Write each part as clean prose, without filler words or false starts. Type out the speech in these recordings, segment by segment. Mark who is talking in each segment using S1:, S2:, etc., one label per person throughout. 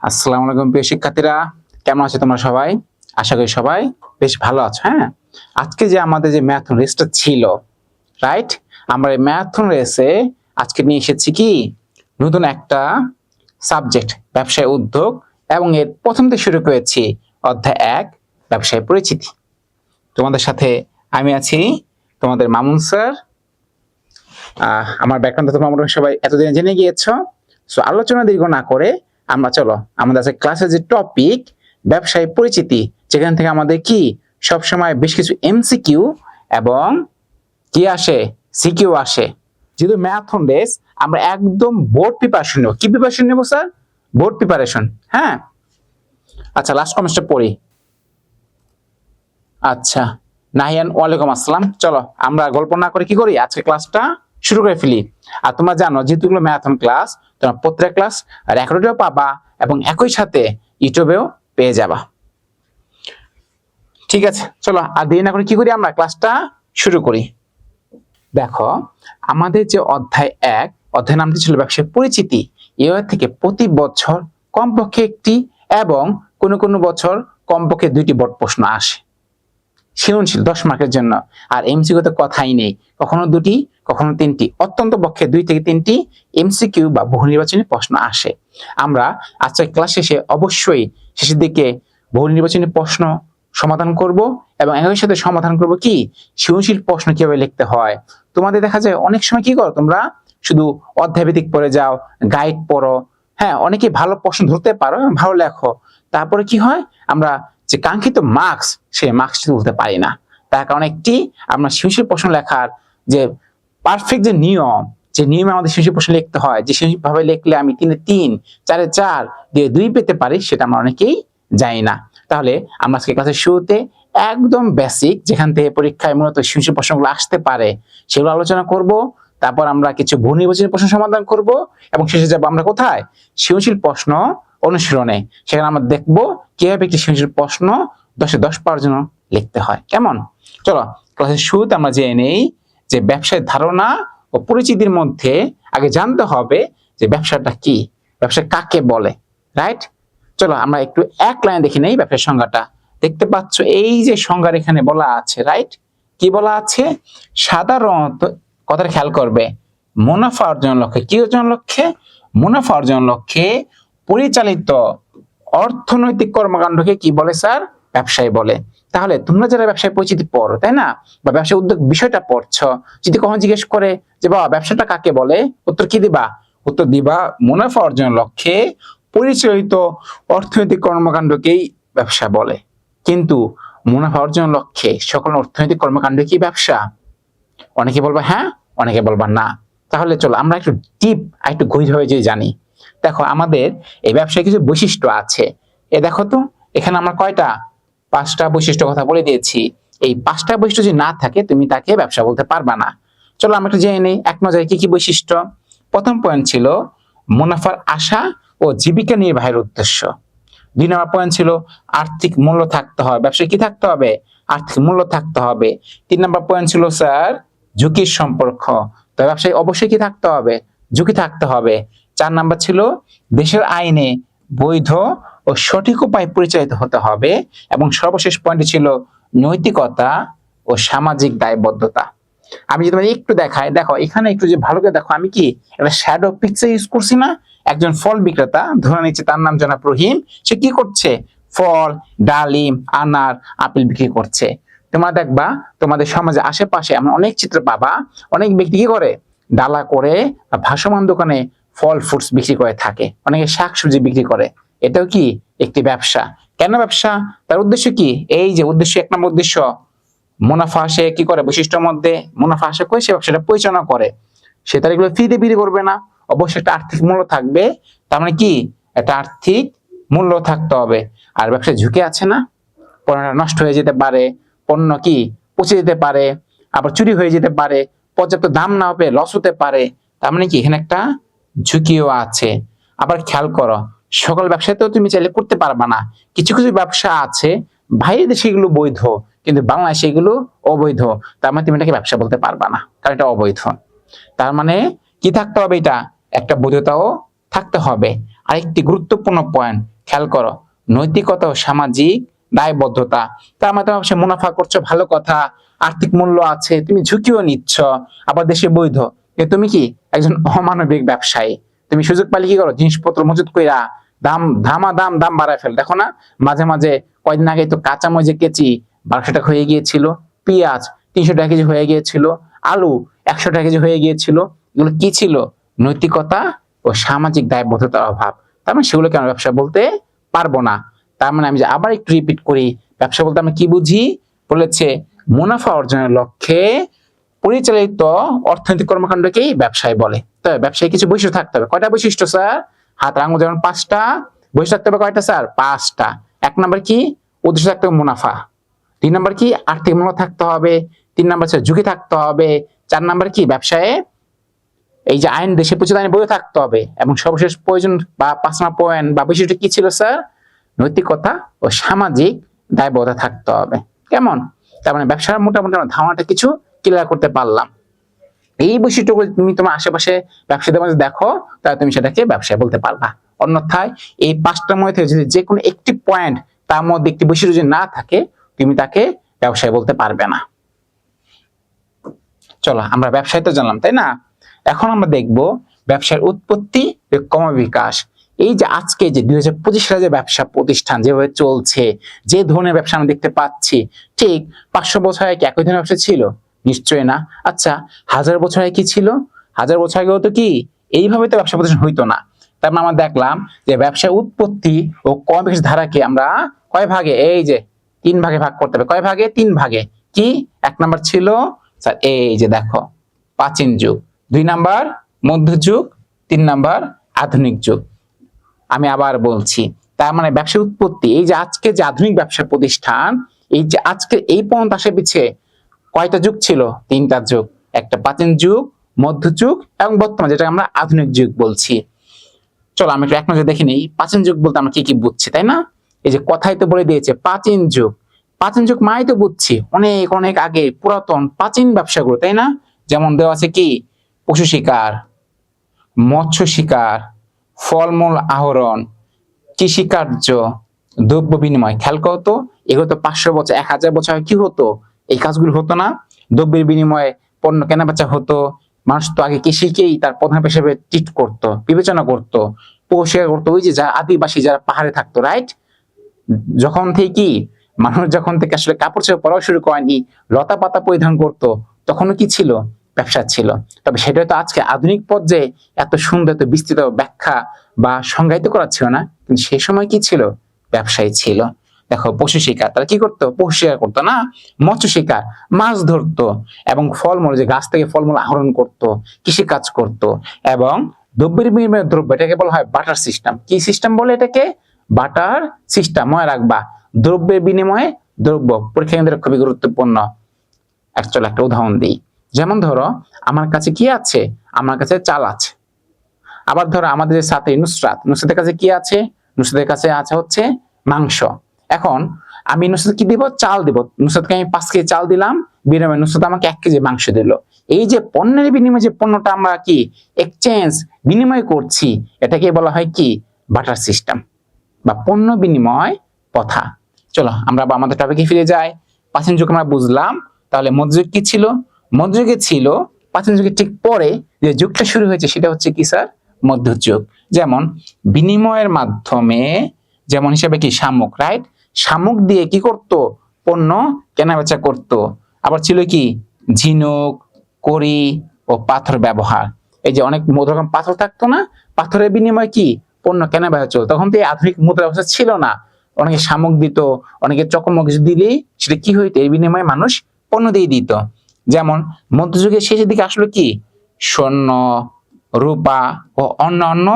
S1: আসসালামু আলাইকুম প্রিয় শিক্ষার্থীরা, কেমন আছো তোমরা সবাই? আশা করি সবাই বেশ ভালো আছো। হ্যাঁ, আজকে যে আমাদের যে ম্যারাথন রেসটা ছিল, রাইট? আমরা এই ম্যারাথন রেসে আজকে নিয়ে এসেছি কি নতুন একটা সাবজেক্ট, ব্যবসায় উদ্যোগ, এবং এর প্রথম থেকে শুরু করেছি অধ্যায় 1 ব্যবসায় পরিচিতি। তোমাদের সাথে আমি আছি, তোমাদের মামুন স্যার। আমার ব্যাকগ্রাউন্ডে তোমরা মোটামুটি সবাই এতদিন জেনে গিয়েছো। সো আলোচনা দীর্ঘ না করে আমরা চলো আমাদের আজকে ক্লাসের যে টপিক ব্যবসায় পরিচিতি, যেখান থেকে আমাদের কি সবসময় বেশ কিছু এমসিকিউ এবং কি আসে, সিকিউ আসে। যেহেতু ম্যারাথন রেস, আমরা একদম বোর্ড প্রিপারেশন নেব। কি প্রিপারেশন নেব স্যার? Board preparation. হ্যাঁ, আচ্ছা, লাস্ট কমেন্টটা পড়ি। আচ্ছা, নাহিয়ান, ওয়ালাইকুম আসসালাম। চলো আমরা গল্প না করে কি করি, আজকে ক্লাসটা শুরু করে ফেলি। আর তোমরা জানো যেহেতু এগুলো ম্যারাথন ক্লাস, তোমরা প্রত্যেক ক্লাস রেকর্ডেও পাবা এবং একই সাথে ইউটিউবেও পেয়ে যাবা। ঠিক আছে, চলো আর দেরি না করে কি করি, আমরা ক্লাসটা শুরু করি। দেখো, আমাদের যে অধ্যায় 1, অধ্যায় নামটি ছিল ব্যবসায় পরিচিতি। এর থেকে প্রতি বছর কমপক্ষে একটি এবং কোনো কোনো বছর কমপক্ষে 2টি বোর্ড প্রশ্ন আসে, সৃজনশীল 10 মার্কের জন্য। আর এমসিকিউ তো কথাই নেই, কখনো 2টি কখনো 3টি, অত্যন্ত পক্ষে 2 থেকে 3টি এমসিকিউ বা বহু নির্বাচনী প্রশ্ন আসে। আমরা আজকের ক্লাস শেষে অবশ্যই শেষের দিকে বহু নির্বাচনী প্রশ্ন সমাধান করব এবং একই সাথে সমাধান করব কি সৃজনশীল প্রশ্ন কিভাবে লিখতে হয়। তোমাদের দেখা যায় অনেক সময় কি করো, তোমরা শুধু অধ্যায়ভিত্তিক পড়ে যাও, গাইড পড়ো। হ্যাঁ, অনেকে ভালো প্রশ্ন ধরতে পারো, ভালো লেখো, তারপরে কি হয়, আমরা যে কাঙ্ক্ষিত মার্কস, সেই মার্কস তুলতে পারি না। তার কারণ একটি, আমরা সৃজনশীল প্রশ্ন লেখার যে পারফেক্ট যে নিয়ম, যে নিয়মে আমাদের সৃজনশীল প্রশ্ন লিখতে হয়, যে সৃজনশীল ভাবে লিখলে আমি 3 এ 3, 4 এ 4 দিয়ে 2 পেতে পারি, সেটা আমরা অনেকেই জানি না। তাহলে আমরা আজকে ক্লাসের শুরুতে একদম বেসিক, যেখান থেকে পরীক্ষায় মূলত সৃজনশীল প্রশ্নগুলো আসতে পারে, সেগুলো আলোচনা করব। তারপর আমরা কিছু বহু নির্বাচনী প্রশ্ন সমাধান করব এবং শেষে যাব আমরা কোথায়, সৃজনশীল প্রশ্ন অনুশীলনে। সেখানে আমরা দেখবো কিভাবে একটি সৃজনশীল প্রশ্ন 10 এ 10 পাওয়ার জন্য লিখতে হয়। কেমন? চলো ক্লাসের শুরুতে আমরা জেনে নেই যে ব্যবসায়ের ধারণা ও পরিচিতির মধ্যে আগে জানতে হবে যে ব্যবসাটা কি, ব্যবসা কাকে বলে, রাইট? চলো আমরা একটু এক লাইনে দেখে নেই ব্যবসার সংজ্ঞাটা। দেখতে পাচ্ছ এই যে সংজ্ঞার এখানে বলা আছে, রাইট? কি বলা আছে? সাধারণত, কথাটা খেয়াল করবে, মুনাফা অর্জনের লক্ষ্যে, কি অর্জনের লক্ষ্যে? মুনাফা অর্জনের লক্ষ্যে পরিচালিত অর্থনৈতিক কর্মকাণ্ডকে কি বলে স্যার? ব্যবসায় বলে। তাহলে তোমরা যারা ব্যবসায় পরিচিতি পড়ো, তাই না, বা ব্যবসায় উদ্যোগ বিষয়টা পড়ছো, যদি কখনো জিজ্ঞেস করে যে বাবা ব্যবসাটা কাকে বলে, উত্তর কি দিবা? উত্তর দিবা মুনাফা অর্জনের লক্ষ্যে পরিচালিত অর্থনৈতিক কর্মকাণ্ডকেই ব্যবসা বলে। কিন্তু মুনাফা অর্জনের লক্ষ্যে সকল অর্থনৈতিক কর্মকাণ্ড কি ব্যবসা? অনেকে বলবা হ্যাঁ, অনেকে বলবা না। তাহলে চলো আমরা একটু ডিপ, একটু গভীরভাবে যে জানি। দেখো, আমাদের এই ব্যবসায় কিছু বৈশিষ্ট্য আছে। দেখো তো, এখানে আমরা কয়টা, 5টা বৈশিষ্ট্য কথা বলে দিয়েছি। এই 5টা বৈশিষ্ট্য যদি না থাকে, তুমি তাকে ব্যবসা বলতে পারবা না। চলো আমরা একটু জেনে নেই এক নজরে কি কি বৈশিষ্ট্য। প্রথম পয়েন্ট ছিল মুনাফার আশা ও জীবিকা নির্বাহের উদ্দেশ্য। 2 নম্বর পয়েন্ট ছিল আর্থিক মূল্য থাকতে হবে, ব্যবসায় কি থাকতে হবে? আর্থিক মূল্য থাকতে হবে। 3 নম্বর পয়েন্ট ছিল স্যার ঝুঁকির সম্পর্ক, তো ব্যবসায় অবশ্যই কি থাকতে হবে? ঝুঁকি থাকতে হবে। 4 নাম্বার ছিল দেশের আইনে বৈধ ও সঠিক উপায় পরিচালিত হতে হবে। এবং সর্বশেষ পয়েন্ট ছিল নৈতিকতা ও সামাজিক দায়বদ্ধতা। আমি যদি তোমাদের একটু দেখাই, দেখো এখানে একটু যে ভালো করে দেখো, আমি কি একটা শ্যাডো পিকচার ইউজ করছি না? একজন ফল বিক্রেতা, ধরে নিচ্ছে তার নাম জনাব রহিম, সে কি করছে? ফল, ডালিম, আনার, আপেল বিক্রি করছে। তোমরা দেখবা তোমাদের সমাজে আশেপাশে এমন অনেক চিত্র পাবা, অনেক ব্যক্তি কি করে ডালা করে বা ভাসমান দোকানে ফল ফ্রুটস বিক্রি করে থাকে, অনেকে শাকসবজি বিক্রি করে। এটাও কি একটি ব্যবসা। কেন ব্যবসা? তার উদ্দেশ্য কি? এই যে উদ্দেশ্য, 1 নম্বর উদ্দেশ্য মুনাফা আসে কি করে, বৈশিষ্ট্যের মধ্যে মুনাফা আসে করে সে ব্যবসাটা পরিচালনা করে। সে তার এগুলো ফ্রিতে বিক্রি করবে না, অবশ্যই একটা আর্থিক মূল্য থাকবে। তার মানে কি, একটা আর্থিক মূল্য থাকতে হবে। আর ব্যবসায় ঝুঁকি আছে না, পণ্যটা নষ্ট হয়ে যেতে পারে, পণ্য কি পচে যেতে পারে, আবার চুরি হয়ে যেতে পারে, পর্যাপ্ত দাম না হবে, লস হতে পারে। তার মানে কি এখানে একটা ঝুঁকিও আছে। আবার খেয়াল করো, সকল ব্যবসাতেও তুমি চাইলে করতে পারবা না। কিছু কিছু ব্যবসা আছে বাইরের দেশে এগুলো বৈধ, কিন্তু বাংলাদেশে এগুলো অবৈধ। তার মানে তুমি এটাকে ব্যবসা বলতে পারবা না, কারণ এটা অবৈধ। তার মানে কি থাকতে হবে, এটা একটা বৈধতাও থাকতে হবে। আরেকটি গুরুত্বপূর্ণ পয়েন্ট খেয়াল করো, নৈতিকতা ও সামাজিক দায়বদ্ধতা। তার মানে তুমি মুনাফা করছো, ভালো কথা, আর্থিক মূল্য আছে, তুমি ঝুঁকিও নিচ্ছ, আবার দেশে বৈধ, তুমি কি একজন অমানবিক ব্যবসায়ী। তুমি সুযোগ পাইলে কি করো, জিনিসপত্র মজুত কইরা দাম বাড়ায় ফেল। দেখো না, মাঝে মাঝে কয়দিন আগে তো কাঁচামরিচ যে কেজি 1200 টাকা হয়ে গিয়েছিল, পেঁয়াজ 300 টাকা কেজি হয়ে গিয়েছিল, আলু 100 টাকা কেজি হয়ে গিয়েছিল। এগুলো কি ছিল? নৈতিকতা ও সামাজিক দায়বদ্ধতার অভাব। তার মানে সেগুলোকে আমরা ব্যবসা বলতে পারবো না। তার মানে আমি যে আবার একটু রিপিট করি, ব্যবসা বলতে আমরা কি বুঝি? বলেছে মুনাফা অর্জনের লক্ষ্যে পরিচালিত অর্থনৈতিক কর্মকাণ্ডকেই ব্যবসায় বলে। তবে ব্যবসায় কিছু বৈশিষ্ট্য থাকতে হবে। কয়টা বৈশিষ্ট্য স্যার? হাতের আঙুল যেমন 5টা, বৈশিষ্ট্য থাকতে হবে কয়টা স্যার? 5টা। 1 নাম্বার কি? উদ্দেশ্য থাকতে হবে মুনাফা। 2 নাম্বার কি? আর্থিক মূল্য থাকতে হবে। 3 নাম্বার হচ্ছে ঝুঁকি থাকতে হবে। 4 নাম্বার কি? ব্যবসায় এই যে আইন, দেশে প্রচলিত আইন বৈধ থাকতে হবে। এবং সর্বশেষ প্রয়োজন বা 5 নাম্বার পয়েন্ট বা বৈশিষ্ট্য কি ছিল স্যার? নৈতিকতা ও সামাজিক দায়বদ্ধতা থাকতে হবে। কেমন? তার মানে ব্যবসার মোটামুটি আমরা ধারণাটা কিছু ক্লিয়ার করতে পারলাম। এই বৈশিষ্ট্যগুলো তুমি তোমার আশেপাশে ব্যবসায়ীদের মধ্যে দেখো, তাহলে তুমি সেটাকে ব্যবসায় বলতে পারবা। অন্যথায় এই 5টার মধ্যে থেকে যদি যে কোনো একটি পয়েন্ট তার মধ্যে একটি বৈশিষ্ট্য যদি না থাকে, তুমি তাকে ব্যবসায় বলতে পারবে না। চলো আমরা ব্যবসায় তো জানলাম, তাই না? এখন আমরা দেখব ব্যবসার উৎপত্তি ও ক্রমবিকাশ। এই যে আজকে যে 2025 সালে যে ব্যবসা প্রতিষ্ঠান যেভাবে চলছে, যে ধরনের ব্যবসা আমরা দেখতে পাচ্ছি, ঠিক 500 বছর আগে কি একই ধরনের ব্যবসা ছিল? নিশ্চয়ই না। আচ্ছা, 1000 বছর আগে কি ছিল? 1000 বছর আগে হতো কি এইভাবে তো ব্যবসা প্রতিষ্ঠান হইতো না। তার মানে আমরা দেখলাম যে ব্যবসার উৎপত্তি ও ক্রমবিকাশ ধারাকে আমরা কয় ভাগে? এই যে 3 ভাগে ভাগ করতে হবে। কয় ভাগে? 3 ভাগে। কি? 1 নাম্বার ছিল স্যার এই যে দেখো প্রাচীন যুগ, 2 নাম্বার মধ্যযুগ, 3 নাম্বার আধুনিক যুগ। আমি আবার বলছি, তার মানে ব্যবসার উৎপত্তি, এই যে আজকে যে আধুনিক ব্যবসা প্রতিষ্ঠান, এই যে আজকে এই পর্যন্ত আসে পিছিয়ে কয়টা যুগ ছিল? 3টা যুগ। একটা প্রাচীন যুগ, মধ্যযুগ এবং বর্তমান যেটা আমরা আধুনিক যুগ বলছি। চলো আমি একটু এক নজরে দেখে নিই প্রাচীন যুগ বলতে আমরা কি কি বুঝছি, তাই না? এই যে কথাই তো বলে দিয়েছে প্রাচীন যুগ। প্রাচীন যুগ মাই তো বুঝছি অনেক অনেক আগে, পুরাতন প্রাচীন ব্যবসাগুলো, তাই না? যেমন দেওয়া আছে কি? পশু শিকার, মৎস্য শিকার, ফলমূল আহরণ, কৃষিকার্য, দ্রব্য বিনিময়। খেয়াল করতো এগুলো তো 500 বছর 1000 বছর আগে কি হতো? এই কাজগুলো হতো না। দ্রব্যের বিনিময়ে পণ্য কেনা বেচা হতো। মানুষ তো আগে কৃষিকেই তার প্রধান হিসেবে ট্রিট করতো, বিবেচনা করতো, পরিষ্কার করতো। ওই যে যারা আদিবাসী যারা পাহাড়ে থাকতো, রাইট? যখন থেকে কি মানুষ যখন থেকে আসলে কাপড় চোপড় পরা শুরু করেনি, লতা পাতা পরিধান করতো, তখনও কি ছিল? ব্যবসা ছিল। তবে সেটা তো আজকে আধুনিক পর্যায়ে এত সুন্দর এত বিস্তৃত ব্যাখ্যা বা সংজ্ঞায়িত করা ছিল না, কিন্তু সেই সময় কি ছিল? ব্যবসায়ী ছিল। দেখো পশু শিকার, তারা কি করতো? পশু শিকার করতো না। মৎস্য শিকার, মাছ ধরতো। এবং ফলমূল, যে গাছ থেকে ফলমূল আহরণ করতো, কৃষি কাজ করতো। এবং দ্রব্যের বিনিময়ে দ্রব্য, এটাকে বলা হয় বাটার সিস্টেম। কি সিস্টেম বলে এটাকে? Butter system. মনে রাখবা, দ্রব্যের বিনিময়ে দ্রব্য। পরীক্ষা কেন্দ্রে খুবই গুরুত্বপূর্ণ। অ্যাকচুয়ালি একটা উদাহরণ দিই। যেমন ধরো আমার কাছে কি আছে? আমার কাছে চাল আছে। আবার ধরো আমাদের সাথে নুসরাতের কাছে কি আছে? নুসরাতের কাছে আছে হচ্ছে মাংস। এখন আমি নুসরাত কি দিব? চাল দিব। নুসরাতকে আমি 5 কেজি চাল দিলাম, বিনিময়ে নুসরাত আমাকে 1 কেজি মাংস দিল। এই যে পণ্যের বিনিময়ে যে পণ্যটা আমরা কি এক্সচেঞ্জ, বিনিময় করছি, এটাকে বলা হয় কি? বাটার সিস্টেম বা পণ্য বিনিময় প্রথা। চলো আমরা আমাদের টপিকে ফিরে যাই। প্রাচীন যুগ আমরা বুঝলাম, তাহলে মধ্যযুগ কি ছিল? মধ্যযুগে ছিল প্রাচীন যুগের ঠিক পরে যে যুগটা শুরু হয়েছে সেটা হচ্ছে কি স্যার? মধ্যযুগ। যেমন বিনিময়ের মাধ্যমে, যেমন হিসাবে কি শামুক, রাইট? শামুক দিয়ে কি করত? পণ্য কেনা বেচা করত। আবার ছিল কি? ঝিনুক, কড়ি ও পাথর ব্যবহার। এই যে অনেক রকম পাথর থাকতো না, পাথরের বিনিময়ে কি পণ্য কেনা বেচা চলতো। তখন তো এই আধুনিক মুদ্রা ব্যবস্থা ছিল না। অনেকে শামুক দিত, অনেকে চকমক কিছু দিলেই সেটা কি হইতো? এর বিনিময়ে মানুষ পণ্য দিয়ে দিত। যেমন মধ্যযুগের শেষের দিকে আসলো কি? স্বর্ণ, রূপা ও অন্যান্য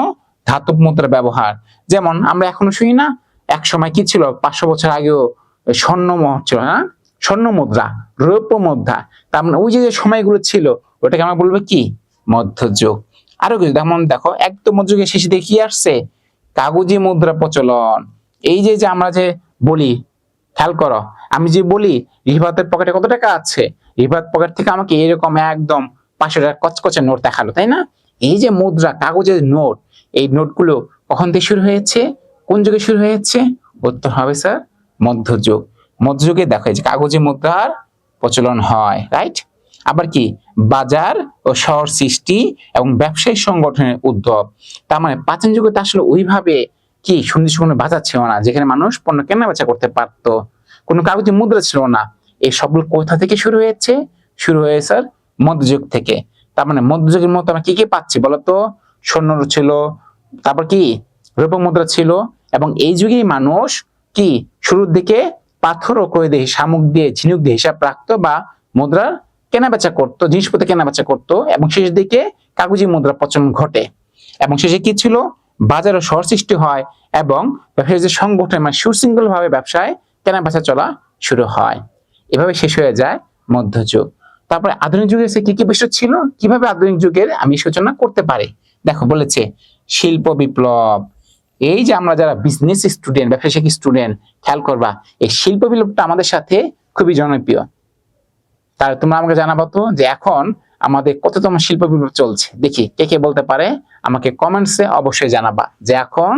S1: ধাতব মুদ্রা ব্যবহার। যেমন আমরা এখনো শুনি না, এক সময় কি ছিল? 500 বছর আগেও স্বর্ণ ছিল না, স্বর্ণ মুদ্রা, রৌপ্য মুদ্রা। তার মানে ওই যে সময়গুলো ছিল, ওটাকে আমরা বলবো কি? মধ্যযুগ। আরো কিছু যেমন দেখো, একদম মধ্যযুগের শেষে দিয়ে কি আসছে? কাগজি মুদ্রা প্রচলন। এই যে যে আমরা যে বলি, খেয়াল করো, আমি যে বলি রিফাতের পকেটে কত টাকা আছে, রিফাত পকেট থেকে আমাকে এরকম একদম 500 টাকা কচকচে নোট দেখালো, তাই না? এই যে মুদ্রা, কাগজের নোট, এই নোটগুলো কখন থেকে শুরু হয়েছে, কোন যুগে শুরু হয়েছে? উত্তর হবে স্যার মধ্যযুগ। মধ্যযুগে দেখো এই যে কাগজে মুদ্রার প্রচলন হয়, রাইট। আবার কি বাজার ও শহর সৃষ্টি এবং ব্যবসায়ী সংগঠনের উদ্ভব। তার মানে প্রাচীন যুগে তো আসলে ওইভাবে কি সুনির্দিষ্ট কোনো বাজার ছিল না যেখানে মানুষ পণ্য কেনা বেচা করতে পারতো, কোনো কাগজে মুদ্রা ছিল না। এই সবগুলো কোথা থেকে শুরু হয়েছে? শুরু হয়েছে স্যার মধ্যযুগ থেকে। তার মানে মধ্যযুগের মতো আমরা কি কি পাচ্ছি বলতো? স্বর্ণ ছিল, তারপর কি রূপক মুদ্রা ছিল, এবং এই যুগেই মানুষ কি শুরুর দিকে পাথর ও ক্রয় দিয়ে শামুক দিয়ে ঝিনুক দিয়ে হিসাব রাখতো বা মুদ্রার কেনাবেচা করতো, জিনিসপত্র কেনাবেচা করতো, এবং শেষের দিকে কাগজি মুদ্রা প্রচলন ঘটে। এবং শেষে কি ছিল? বাজার ও শহর সৃষ্টি হয় এবং ব্যবসায়ী যে সংগঠন মানে সুশৃঙ্খল ভাবে ব্যবসায় কেনাবেচা চলা শুরু হয়। এভাবে শেষ হয়ে যায় মধ্যযুগ। তারপরে আধুনিক যুগে এসে কি কি বিষয় ছিল, কিভাবে আধুনিক যুগের আমি সূচনা করতে পারি? দেখো বলেছে শিল্প বিপ্লব। এই যে আমরা যারা বিজনেস স্টুডেন্ট, ব্যবসায়িক স্টুডেন্ট, খেয়াল করবা এই শিল্প বিপ্লবটা আমাদের সাথে খুবই জনপ্রিয়। তাহলে তোমরা আমাকে জানাবো তো যে এখন আমাদের কততম শিল্প বিপ্লব চলছে, দেখি কে কে বলতে পারে, আমাকে কমেন্টসে অবশ্যই জানাবা যে এখন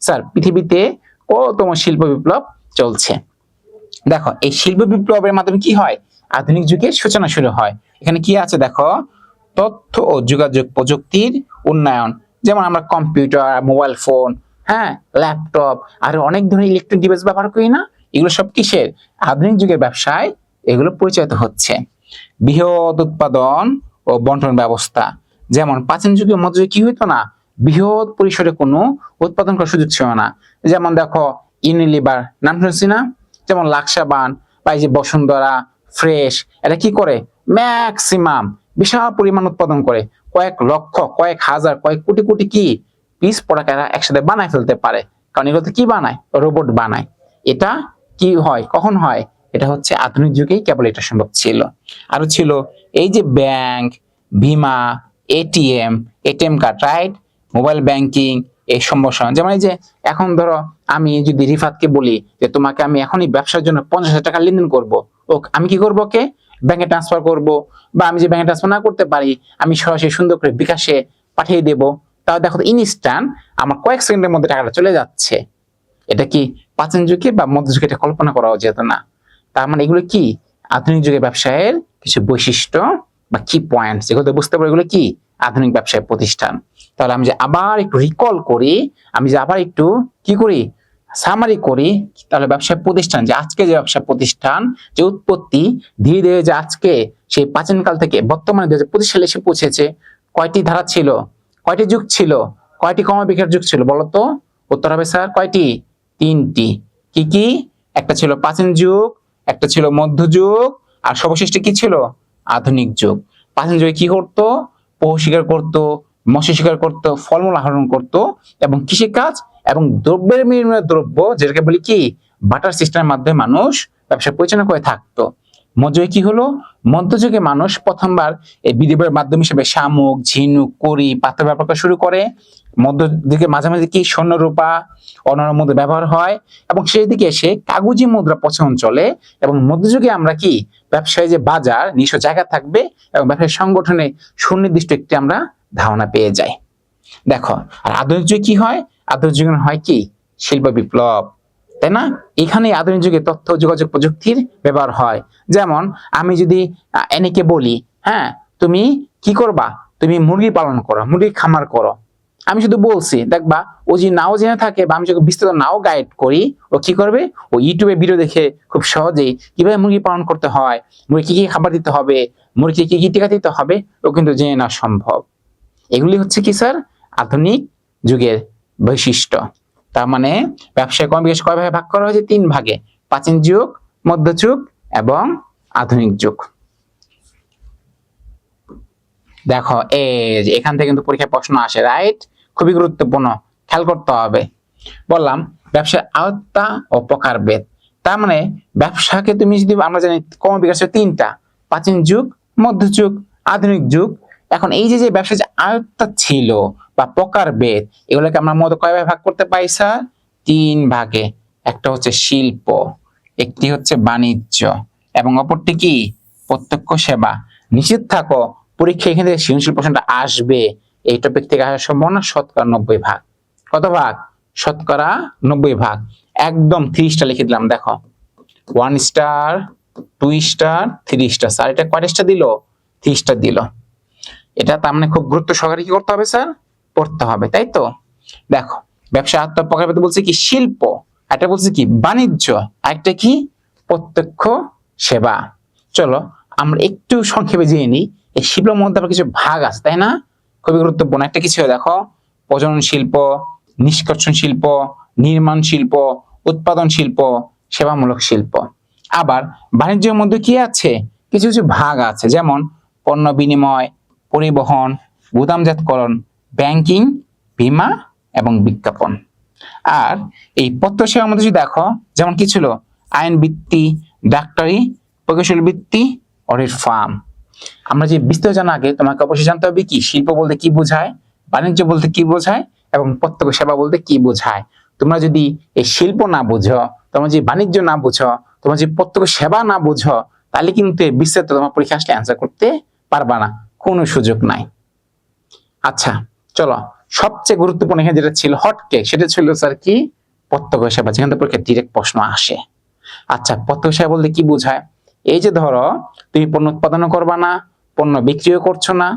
S1: স্যার পৃথিবীতে কততম শিল্প বিপ্লব চলছে। দেখো এই শিল্প বিপ্লবের মাধ্যমে কি হয়? আধুনিক যুগের সূচনা শুরু হয়। এখানে কি আছে দেখো, তথ্য ও যোগাযোগ প্রযুক্তির উন্নয়ন, যেমন আমরা কম্পিউটার, মোবাইল ফোন, হ্যাঁ ল্যাপটপ, আর অনেক ধরনের ইলেকট্রনিক ডিভাইস ব্যবহার করি না, এগুলো সব কিসের? আধুনিক যুগের ব্যবসায় এগুলো পরিচালিত হচ্ছে। বৃহৎ উৎপাদন ও বন্টন ব্যবস্থা, যেমন প্রাচীন যুগে মধ্যযুগে কি হইতো না, বৃহৎ পরিসরে কোনো উৎপাদন করার সুযোগ ছিল না। যেমন দেখো ইউনিলিভার নাম শুনছি না, যেমন লাক্সাবান বা এই যে বসুন্ধরা, ফ্রেশ, এটা কি করে ম্যাক্সিমাম বিশাল পরিমাণ উৎপাদন করে, কয়েক লক্ষ, কয়েক হাজার, কয়েক কোটি কোটি কি পিস প্রোডাক্ট এরা একসাথে বানায় ফেলতে পারে। কারণ এগুলোতে কি বানায়? রোবট বানায়। এটা কি হয়, কখন হয়? এটা হচ্ছে আধুনিক যুগেই কেবল এটা সম্ভব ছিল। আরো ছিল এই যে ব্যাংক, বীমা, ATM, ATM card, right, mobile banking, এই সমস্যা। যেমন এই যে এখন ধরো আমি যদি রিফাতকে বলি যে তোমাকে আমি এখনই ব্যবসার জন্য 50,000 টাকা লেনদেন করবো, ও আমি কি করবো? ওকে ব্যাংকে ট্রান্সফার করব, বা আমি যে ব্যাংকে ট্রান্সফার না করতে পারি আমি সরাসরি সুন্দর করে বিকাশে পাঠিয়ে দেব। তাও দেখো ইনস্ট্যান্ট আমার কয়েক সেকেন্ডের মধ্যে টাকাটা চলে যাচ্ছে। এটা কি প্রাচীন যুগে বা মধ্যযুগে এটা কল্পনা করা যেত না। তার মানে এগুলো কি আধুনিক যুগের ব্যবসায়ের কিছু বৈশিষ্ট্য বা কি পয়েন্ট, যেগুলো বুঝতে পারবো এগুলো কি আধুনিক ব্যবসায় প্রতিষ্ঠান। তাহলে আমি যে আবার একটু রিকল করি, আমি যে আবার একটু কি করি, সামারি করি, তাহলে ব্যবসায় প্রতিষ্ঠান যে আজকে যে ব্যবসা প্রতিষ্ঠান যে উৎপত্তি ধীরে ধীরে যে আজকে সেই প্রাচীনকাল থেকে বর্তমানে 2025 সালে এসে পৌঁছেছে, কয়টি ধারা ছিল, কয়টি যুগ ছিল, কয়টি ক্রমবিকাশ যুগ ছিল বলতো? উত্তর হবে স্যার কয়টি? 3টি। কি কি? একটা ছিল প্রাচীন যুগ, একটা ছিল মধ্যযুগ, আর সর্বশেষ কি ছিল? আধুনিক যুগ। প্রাচীন যুগে কি করতো? পশু শিকার করতো, মৎস্য শিকার করতো, ফলমূল আহরণ করতো, এবং কৃষিকাজ এবং দ্রব্যের বিনিময় দ্রব্য যেটাকে বলি কি বাটার সিস্টেমের মাধ্যমে মানুষ ব্যবসা পরিচালনা করে থাকতো। মধ্যযুগে কি হলো? মধ্যযুগে মানুষ প্রথমবার এই বিনিময়ের মাধ্যম হিসেবে শামুক, ঝিনুক, কড়ি, পাথর ব্যবহার করা শুরু করে। মধ্যযুগে মাঝামাঝি কি স্বর্ণ, রূপা, অন্যান্য মুদ্রা ব্যবহার হয়, এবং সেই দিকে এসে কাগজি মুদ্রা প্রচলন চলে। এবং মধ্যযুগে আমরা কি ব্যবসায় যে বাজার নিজস্ব জায়গা থাকবে এবং ব্যবসায়ী সংগঠনে সুনির্দিষ্ট একটি আমরা ধারণা পেয়ে যাই। দেখো আর আধুনিক যুগে কি হয়? আধুনিক যুগে হয় কি শিল্প বিপ্লব, তাই না? এখানে আধুনিক যুগে তথ্য যোগাযোগ প্রযুক্তির ব্যবহার হয়। যেমন আমি যদি এনেকে বলি, হ্যাঁ তুমি কি করবা, তুমি মুরগি পালন করো, মুরগি খামার করো, আমি শুধু বলছি, দেখবা ও যদি নাও জেনে থাকে বা আমি যদি বিস্তারিত নাও গাইড করি, ও কি করবে? ও ইউটিউবে ভিডিও দেখে খুব সহজেই কিভাবে মুরগি পালন করতে হয়, মুরগি কি কি খাবার দিতে হবে, মুরগি কি কি টিকা দিতে হবে, ও কিন্তু জেনে নেওয়া সম্ভব। এগুলি হচ্ছে কি স্যার আধুনিক যুগের বৈশিষ্ট্য। তার মানে ব্যবসায় কমিউনিকেশন কয় ভাগে ভাগ করা হয়েছে? 3 ভাগে, প্রাচীন যুগ, মধ্যযুগ এবং আধুনিক যুগ। দেখো এই যে এখান থেকে কিন্তু পরীক্ষায় প্রশ্ন আসে, রাইট, খুবই গুরুত্বপূর্ণ, খেয়াল করতে হবে। বললাম ব্যবসার আওতা ও প্রকারভেদ। তার মানে ব্যবসাকে তুমি যদি আমরা জানি ক্রমবিকাশের 3টা, প্রাচীন যুগ, মধ্যযুগ, আধুনিক যুগ। এখন এই যে যে ব্যবসার যে আওতা ছিল বা প্রকারভেদ, এগুলোকে আমরা মূলত কয় ভাগে ভাগ করতে পারি স্যার? 3 ভাগে। একটা হচ্ছে শিল্প, একটি হচ্ছে বাণিজ্য, এবং অপরটি কি প্রত্যক্ষ সেবা। নিশ্চিত থাকো পরীক্ষা এখান থেকে সৃজনশীল প্রশ্নটা আসবে, এই টপিক থেকে আসার সম্ভাবনা 90% কত ভাগ? শতকরা 90 ভাগ। একদম 3 স্টার লিখে দিলাম। দেখো 1 স্টার, 2 স্টার, 3 স্টার। স্যার এটা কয়টা স্টার দিল? 3 স্টার দিল। এটা তার মানে খুব গুরুত্ব সহকারে কি করতে হবে স্যার? পড়তে হবে, তাই তো? দেখো ব্যবসা আত্মপ্রকাশ পেতে বলছে কি শিল্প, একটা বলছে কি বাণিজ্য, একটা কি প্রত্যক্ষ সেবা। চলো আমরা একটু সংক্ষেপে জেনে নিই। এই শিল্পের মধ্যে আবার কিছু ভাগ আছে, তাই না? খুবই গুরুত্বপূর্ণ। একটা কিছু দেখো, প্রজনন শিল্প, নিষ্কর্ষণ শিল্প, নির্মাণ শিল্প, উৎপাদন শিল্প, সেবামূলক শিল্প। আবার বাণিজ্যের মধ্যে কি আছে? কিছু কিছু ভাগ আছে, যেমন পণ্য বিনিময়, পরিবহন, গুদামজাতকরণ, ব্যাংকিং, বীমা এবং বিজ্ঞাপন। আর এই পত্র সেবার মধ্যে যদি দেখো, যেমন কি ছিল? আইন বৃত্তি, ডাক্তারি, প্রকৌশল বৃত্তি, অডিট ফার্ম। আমরা যে বিস্তারিত জানা আগে তোমাকে অবশ্যই জানতে হবে কি শিল্প বলতে কি বোঝায়, বাণিজ্য বলতে কি বোঝায় এবং প্রত্যক্ষ সেবা বলতে কি বোঝায়। তোমরা যদি এই শিল্প না বুঝো, তোমরা যদি বাণিজ্য না বুঝো, তোমরা যদি প্রত্যক্ষ সেবা না বুঝো, তাহলে কিন্তু এই বিস্তারিত তোমার পরীক্ষা আসলে অ্যান্সার করতে পারবা না, কোনো সুযোগ নাই। আচ্ছা চলো, সবচেয়ে গুরুত্বপূর্ণ এখানে যেটা ছিল হটকেক, সেটা ছিল স্যার কি? প্রত্যক্ষ সেবা, যেখান থেকে পরীক্ষায় ডিরেক্ট প্রশ্ন আসে। আচ্ছা প্রত্যক্ষ সেবা বলতে কি বোঝায়? এই যে ধরো তুমি পণ্য উৎপাদনও করবা না, পণ্য বিক্রিও করছো না,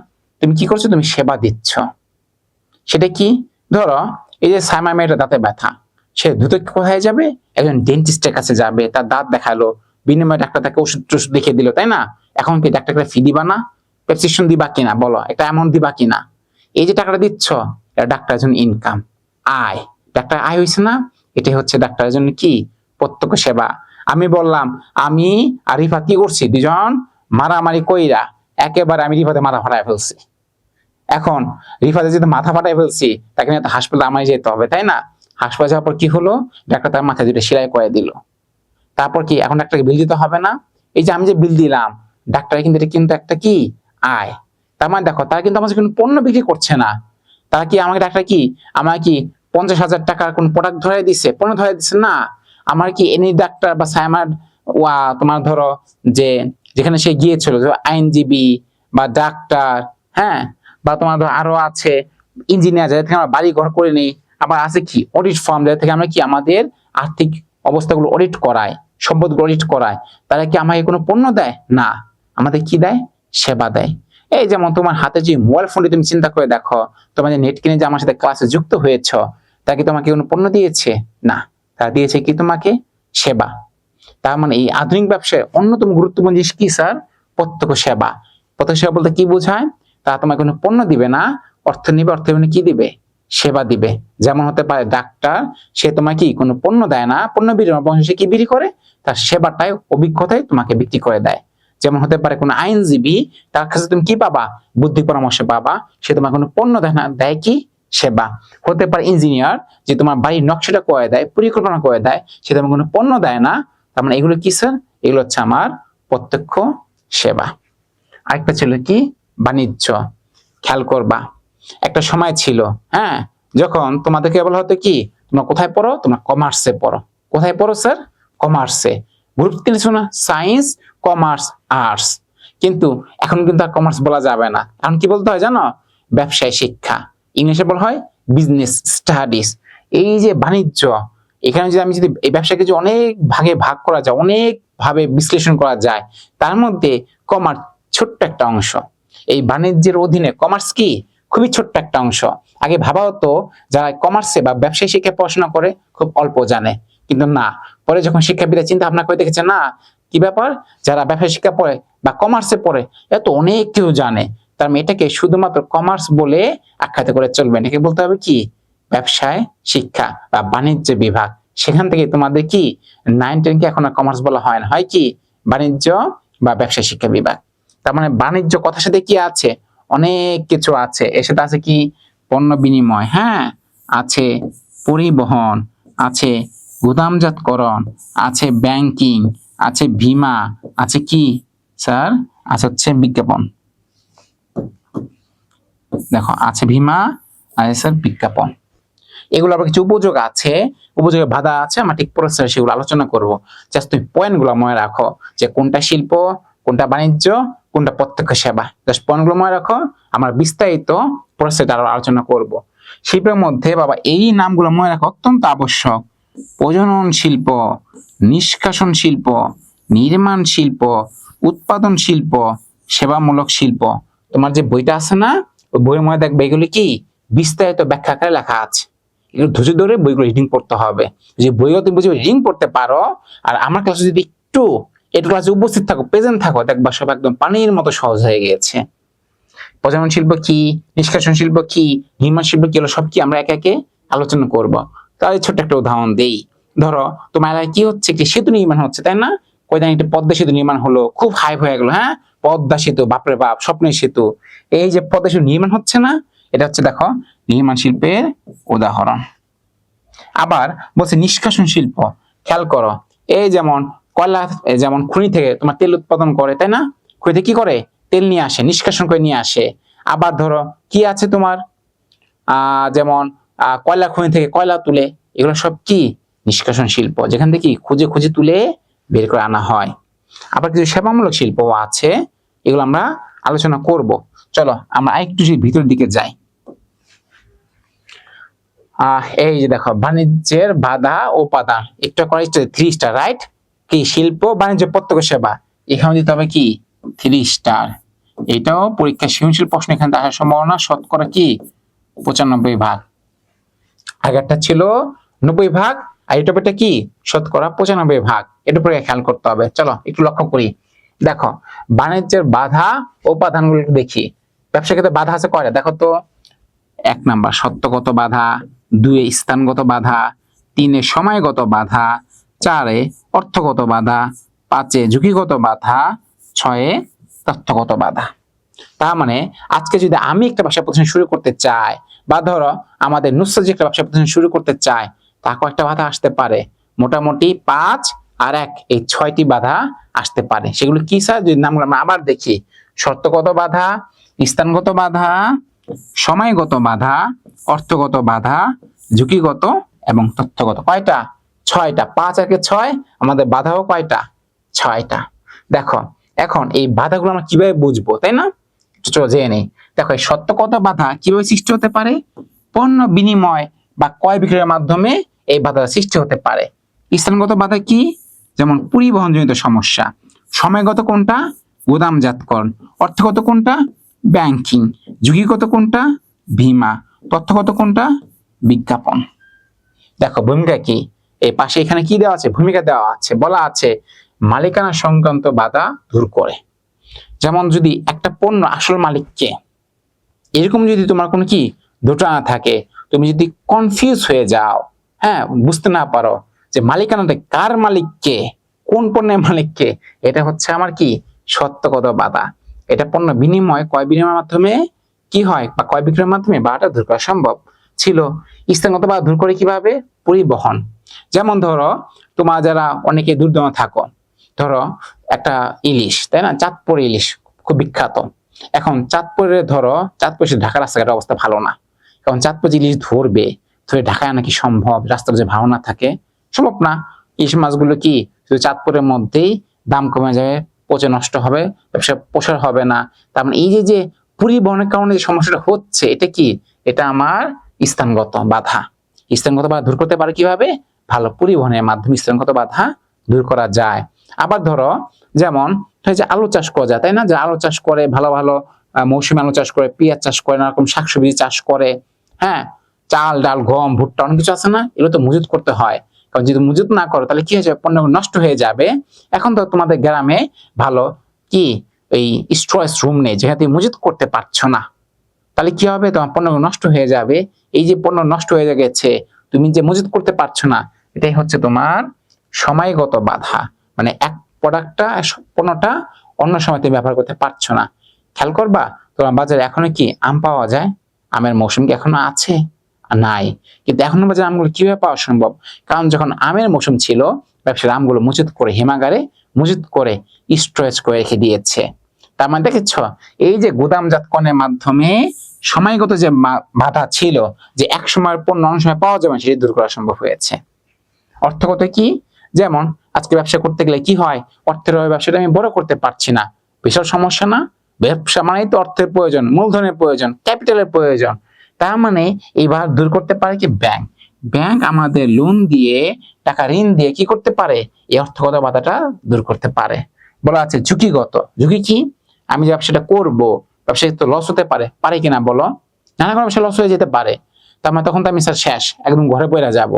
S1: তুমি কি করছো? তুমি সেবা দিচ্ছ। সেটা কি? ধরো এই যে সাইমা মেয়েটা দাঁতে ব্যথা, সে দ্রুত কোথায় যাবে? একজন ডেন্টিস্টের কাছে যাবে, তার দাঁত দেখালো, বিনিময়ে ডাক্তার তাকে ওষুধ টষুধ লিখে দিল, তাই না? এখন কি ডাক্তারকে ফি দিবা না? প্রেসক্রিপশন দিবা কিনা বলো, একটা অ্যামাউন্ট দিবা কিনা? এই যে টাকাটা দিচ্ছ, এটা ডাক্তারের জন্য ইনকাম, আয়। ডাক্তার আয় হয়েছে না? এটাই হচ্ছে ডাক্তারের জন্য কি? প্রত্যক্ষ সেবা। আমি বললাম আমি আর রিফাত কি করছি? দুজন মারামারি কইরা একেবারে আমি রিফাতে মাথা ফাটায় ফেলছি। এখন রিফাতে যেহেতু মাথা ফাটায় ফেলছি, তাকে নিয়ে তো হাসপাতালে আমায় যেতে হবে, তাই না? হাসপাতালে যাওয়ার পর কি হলো? ডাক্তার তার মাথায় দুটো সেলাই করে দিল। তারপর কি এখন ডাক্তারকে বিল দিতে হবে না? এই যে আমি যে বিল দিলাম, ডাক্তারের কিন্তু এটা কিন্তু একটা কি আয়। তার মানে দেখো তারা কিন্তু আমার কোনো পণ্য বিক্রি করছে না, তারা কি আমাকে ডাক্তার কি আমার কি 50,000 টাকার কোন প্রোডাক্ট ধরে দিচ্ছে, পণ্য ধরে দিচ্ছে না। আমার কি এনি ডাক্তার বা সাইমার তোমার ধরো যে যেখানে সে গিয়েছিল, আইনজীবী বা ডাক্তার, হ্যাঁ, বা তোমার ধরো আরো আছে ইঞ্জিনিয়ার, যাদের থেকে আমরা বাড়ি ঘর করে নিই। আবার আছে কি অডিট ফার্ম, যাদের থেকে আমরা কি আমাদের আর্থিক অবস্থাগুলো অডিট করায়, সম্পদগুলো অডিট করায়। তারা কি আমাকে কোনো পণ্য দেয় না, আমাদের কি দেয়? সেবা দেয়। এই যেমন তোমার হাতে যে মোবাইল ফোনটি তুমি চিন্তা করে দেখো, তোমার যে নেট কিনে যে আমার সাথে ক্লাসে যুক্ত হয়েছ, তা কি তোমাকে কোনো পণ্য দিয়েছে? না, তারা দিয়েছে কি তোমাকে? সেবা। তার মানে এই আধুনিক ব্যবসায় অন্যতম গুরুত্বপূর্ণ জিনিস কি স্যার? প্রত্যক্ষ সেবা। প্রত্যক্ষ সেবা বলতে কি বোঝায়? তারা তোমাকে কোনো পণ্য দিবে না, অর্থ নিবে, অর্থ কি দিবে? সেবা দিবে। যেমন হতে পারে ডাক্তার, সে তোমাকে কি কোনো পণ্য দেয় না, পণ্য বিক্রি করে, সে কি বিক্রি করে? তার সেবাটাই, অভিজ্ঞতায় তোমাকে বিক্রি করে দেয়। যেমন হতে পারে কোনো আইনজীবী, তার কাছে তুমি কি পাবা? বুদ্ধি পরামর্শ পাবা। সে তোমার কোনো পণ্য দেয় না, দেয় কি? সেবা। হতে পারে ইঞ্জিনিয়ার, যে তোমার বাড়ির নকশাটা করে দেয়, পরিকল্পনা করে দেয়, সে তোমার কোনো পণ্য দেয় না। তার মানে এগুলো কি স্যার? এগুলো হচ্ছে আমার প্রত্যক্ষ সেবা। আরেকটা ছিল কি? বাণিজ্য। খেয়াল করবা, একটা সময় ছিল, হ্যাঁ, যখন তোমাদেরকে বলা হতো কি তোমরা কোথায় পড়ো? তোমরা কমার্সে পড়ো। কোথায় পড়ো স্যার? কমার্সে। গ্রুপ কিনেছো না? Science, commerce, arts. কিন্তু এখন কিন্তু আর কমার্স বলা যাবে না, এখন কি বলতে হয় জানো? ব্যবসায় শিক্ষা, ইংলিশে বলা হয় বিজনেস স্টাডিজ। এই যে বাণিজ্য, এখানে যদি আমি যদি এই ব্যবসাকে যে অনেক ভাগে ভাগ করা যায়, অনেক ভাবে বিশ্লেষণ করা যায়, তার মধ্যে কমার্স ছোট্ট একটা অংশ। এই বাণিজ্যের অধীনে কমার্স কি খুবই ছোট্ট একটা অংশ। আগে ভাবা হতো যারা কমার্সে বা ব্যবসায়ী শিক্ষায় পড়াশোনা করে খুব অল্প জানে, কিন্তু না, পরে যখন শিক্ষাবিদরা চিন্তা ভাবনা করে দেখেছে না, কি ব্যাপার, যারা ব্যবসায় শিক্ষা পড়ে বা কমার্সে পড়ে এত অনেক কেউ জানে। তার এটাকে শুধুমাত্র কমার্স বলে আখ্যায়িত করে চলবে, এটাকে বলতে হবে কি ব্যবসায় শিক্ষা বা বাণিজ্য বিভাগ। সেখান থেকে তোমাদের কি 9-10 কে এখন আর কমার্স বলা হয় না, হয় কি বাণিজ্য বা ব্যবসায় শিক্ষা বিভাগ। তার মানে বাণিজ্য কথার সাথে কি আছে? অনেক কিছু আছে। এর সাথে আছে কি পণ্য বিনিময়, হ্যাঁ, আছে পরিবহন, আছে গুদামজাতকরণ, আছে ব্যাংকিং, আছে বীমা, আছে কি স্যার? আছে হচ্ছে বিজ্ঞাপন। দেখো আছে বীমা, আছে স্যার বিজ্ঞাপন। এগুলো আবার কিছু উপযোগ আছে, উপযোগের বাধা আছে, আমরা ঠিক পরে সেগুলো আলোচনা করব। জাস্ট তুমি পয়েন্টগুলো মনে রাখো যে কোনটা শিল্প, কোনটা বাণিজ্য, কোনটা প্রত্যক্ষ সেবা। জাস্ট পয়েন্টগুলো মনে রাখো, আমরা বিস্তারিত প্রসেসটা আরো আলোচনা করব। শিল্পের মধ্যে বাবা এই নামগুলো মনে রাখা অত্যন্ত আবশ্যক। প্রজনন শিল্প, নিষ্কাশন শিল্প, নির্মাণ শিল্প, উৎপাদন শিল্প, সেবামূলক শিল্প। তোমার যে বইটা আছে না, ওই বইয়ের মধ্যে দেখবে এগুলি কি বিস্তারিত ব্যাখ্যা আকারে লেখা আছে। এগুলো ধৈর্য ধরে বইগুলো রিডিং পড়তে হবে। যে বইগুলো তুমি বুঝে রিডিং পড়তে পারো, আর আমার ক্লাসে যদি একটু ক্লাসে উপস্থিত থাকো, প্রেজেন্ট থাকো, দেখবা সব একদম পানির মতো সহজ হয়ে গিয়েছে। প্রজনন শিল্প কি, নিষ্কাশন শিল্প কি, নির্মাণ শিল্প কি, হলো সব কি আমরা একে একে আলোচনা করব। তাহলে ছোট্ট একটা উদাহরণ দেই। ধরো তোমার এলাকায় কি হচ্ছে, একটি সেতু নির্মাণ হচ্ছে, তাই না? কয়দিন একটা পদ্মা সেতু নির্মাণ হলো, খুব হাইপ হয়ে গেল। হ্যাঁ, পদ্মা সেতু, বাপরে বাপ, স্বপ্নের সেতু। এই যে পদ্মা সেতু নির্মাণ হচ্ছে না, এটা হচ্ছে দেখো নির্মাণ শিল্পের উদাহরণ। আবার বলছে নিষ্কাশন শিল্প। খেয়াল করো, এই যেমন কয়লা, যেমন খনি থেকে তোমার তেল উৎপাদন করে, তাই না? খনি থেকে কি করে, তেল নিয়ে আসে, নিষ্কাশন করে নিয়ে আসে। আবার ধরো কি আছে তোমার, যেমন কয়লা খনি থেকে কয়লা তুলে, এগুলো সব কি নিষ্কাশন শিল্প, যেখান থেকে খুঁজে খুঁজে তুলে বের করে আনা হয়। আবার কিছু সেবামূলক শিল্প আছে, এগুলো আমরা আলোচনা করব। চলো আমরা একটু ভিতর দিকে যাই। এই যে দেখো, বাণিজ্যের বাধা ও উপাদান, একটু করে 3 স্টার, রাইট? কি শিল্প, বাণিজ্য, প্রত্যক্ষ সেবা, এখানে দিতে হবে কি 3 স্টার। এটাও পরীক্ষা সৃজনশীল প্রশ্ন এখানে আসার সম্ভাবনা শতকরা কি 95%। আগেরটা ছিল 90%, আর এটা কি শতকরা 95%। এটার উপরে খেয়াল করতে হবে। চলো একটু লক্ষ্য করি। দেখো, বাণিজ্যের বাধা ও উপাদানগুলো দেখি। ব্যবসা ক্ষেত্রে বাধা আছে কয়টা দেখো তো। 1 নাম্বার সত্যগত বাধা, 2 স্থানগত বাধা, 3 সময়গত বাধা, 4 অর্থগত বাধা, 5 ঝুঁকিগত বাধা, 6 তথ্যগত বাধা। তার মানে আজকে যদি আমি একটা ব্যবসা প্রতিষ্ঠান শুরু করতে চাই, বা ধরো আমাদের নুসরাত যে একটা ব্যবসা প্রতিষ্ঠান শুরু করতে চায়, তা কয়েকটা বাধা আসতে পারে, মোটামুটি 5 আর 1, এই 6টি বাধা আসতে পারে। সেগুলো কি স্যার, যদি নামগুলো আমরা আবার দেখি। শর্তগত বাধা, স্থানগত বাধা, সময়গত বাধা, অর্থগত বাধা, ঝুঁকিগত এবং তথ্যগত। কয়টা? 6টা। 5 আর 6, আমাদের বাধাও কয়টা? 6টা। দেখো এখন এই বাধাগুলো আমরা কিভাবে বুঝবো, তাই না? চলো জেনে নেই। দেখো এই সত্যগত বাধা কিভাবে সৃষ্টি হতে পারে? পণ্য বিনিময় বা ক্রয় বিক্রয়ের মাধ্যমে এই বাধা সৃষ্টি হতে পারে। স্থানগত বাধা কি? যেমন পরিবহনজনিত সমস্যা। সময়গত কোনটা? গুদামজাতকরণ। অর্থগত কোনটা? ব্যাংকিং। ঝুঁকিগত কোনটা? বীমা। তথ্যগত কোনটা? বিজ্ঞাপন। দেখো ভূমিকা কি, এই পাশে এখানে কি দেওয়া আছে, ভূমিকা দেওয়া আছে, বলা আছে মালিকানা সংক্রান্ত বাধা দূর করে। যেমন যদি একটা পণ্য আসল মালিককে, এরকম যদি তোমার কোনো কি দোটানা থাকে, তুমি যদি কনফিউজ হয়ে যাও, হ্যাঁ, বুঝতে না পারো যে মালিকানাটা কার মালিককে, কোন পণ্যের মালিককে, এটা হচ্ছে আমার কি সত্যগত বাধা। এটা পণ্য বিনিময়, ক্রয় বিনিময়ের মাধ্যমে কি হয়, বা ক্রয় বিক্রয়ের মাধ্যমে বাধাটা দূর করা সম্ভব ছিল। স্থানগত বাধা দূর করে কিভাবে? পরিবহন। যেমন ধরো তোমার যারা অনেকে দূরদূরান্ত থাকো, ধরো একটা ইলিশ, তাই না, চাঁদপুর ইলিশ খুব বিখ্যাত। এখন চাঁদপুরে ধরো, চাঁদপুর ঢাকার রাস্তাঘাটের অবস্থা ভালো না। কারণ চাঁদপুর ইলিশ ধরবে, ধরে ঢাকায় আনা কি সম্ভব? রাস্তার যে ভালো না থাকে, সম্ভব না। ইলিশ মাছগুলো কি শুধু চাঁদপুরের মধ্যেই দাম কমে যাবে, পচে নষ্ট হবে, ব্যবসা প্রসার হবে না। তার মানে এই যে পরিবহনের কারণে যে সমস্যাটা হচ্ছে, এটা কি? এটা আমার স্থানগত বাধা। স্থানগত বাধা দূর করতে পারে কিভাবে? ভালো পরিবহনের মাধ্যমে স্থানগত বাধা দূর করা যায়। আবার ধরো যেমন যে আলু চাষ করা যায়, তাই না? যে আলু চাষ করে, ভালো ভালো মৌসুমী আলু চাষ করে, পেঁয়াজ চাষ করে, নানা রকম শাকসবজি চাষ করে, হ্যাঁ, চাল ডাল গম ভুট্টা অনেক কিছু আছে না, এগুলো তো মজুত করতে হয়। কারণ যদি মজুত না করো তাহলে কি হয়ে যাবে? পণ্য নষ্ট হয়ে যাবে। এখন তো তোমাদের গ্রামে ভালো কি এই স্টোরেজ রুম নেই, যেখানে তুমি মজুত করতে পারছো না, তাহলে কি হবে? তোমার পণ্য নষ্ট হয়ে যাবে। এই যে পণ্য নষ্ট হয়ে গেছে, তুমি যে মজুত করতে পারছো না, এটাই হচ্ছে তোমার সময়গত বাধা। মানে এক পণ্যটা অন্য সময় তুমি ব্যবহার করতে পারছো না। খেয়াল করবা, তোমার বাজারে এখনো কি আম পাওয়া যায়? আমের মৌসুম কি এখনো আছে? নাই। কিন্তু এখনো বাজারে আমগুলো কিভাবে পাওয়া সম্ভব? কারণ যখন আমের মৌসুম ছিল, ব্যবসায়ীরা আমগুলো মজুত করে, হিমাগারে মজুত করে স্টোরেজ করে রেখে দিয়েছে। তার মানে দেখেছ, এই যে গুদামজাতকরণের মাধ্যমে সময়গত যে বাধা ছিল, যে এক সময়ের পণ্য অন্য সময় পাওয়া যাবে, সেটি দূর করা সম্ভব হয়েছে। অর্থগত কি? যেমন আজকে ব্যবসা করতে গেলে কি হয়, অর্থের অভাবে ব্যবসাটা আমি বড় করতে পারছি না, বিশাল সমস্যা না? ব্যবসা মানেই তো অর্থের প্রয়োজন, মূলধনের প্রয়োজন, ক্যাপিটালের প্রয়োজন। তার মানে এবার দূর করতে পারে কি ব্যাংক। ব্যাংক আমাদের লোন দিয়ে, টাকা ঋণ দিয়ে কি করতে পারে, এই অর্থগত বাধাটা দূর করতে পারে। বলা আছে ঝুঁকিগত। ঝুঁকি কি? আমি যে ব্যবসাটা করব, ব্যবসায় তো লস হতে পারে, পারে কিনা বলো? নানা কোনো ব্যবসা লস হয়ে যেতে পারে। তার মানে তখন তো আমি স্যার শেষ, একদম ঘরে পড়ে যাব।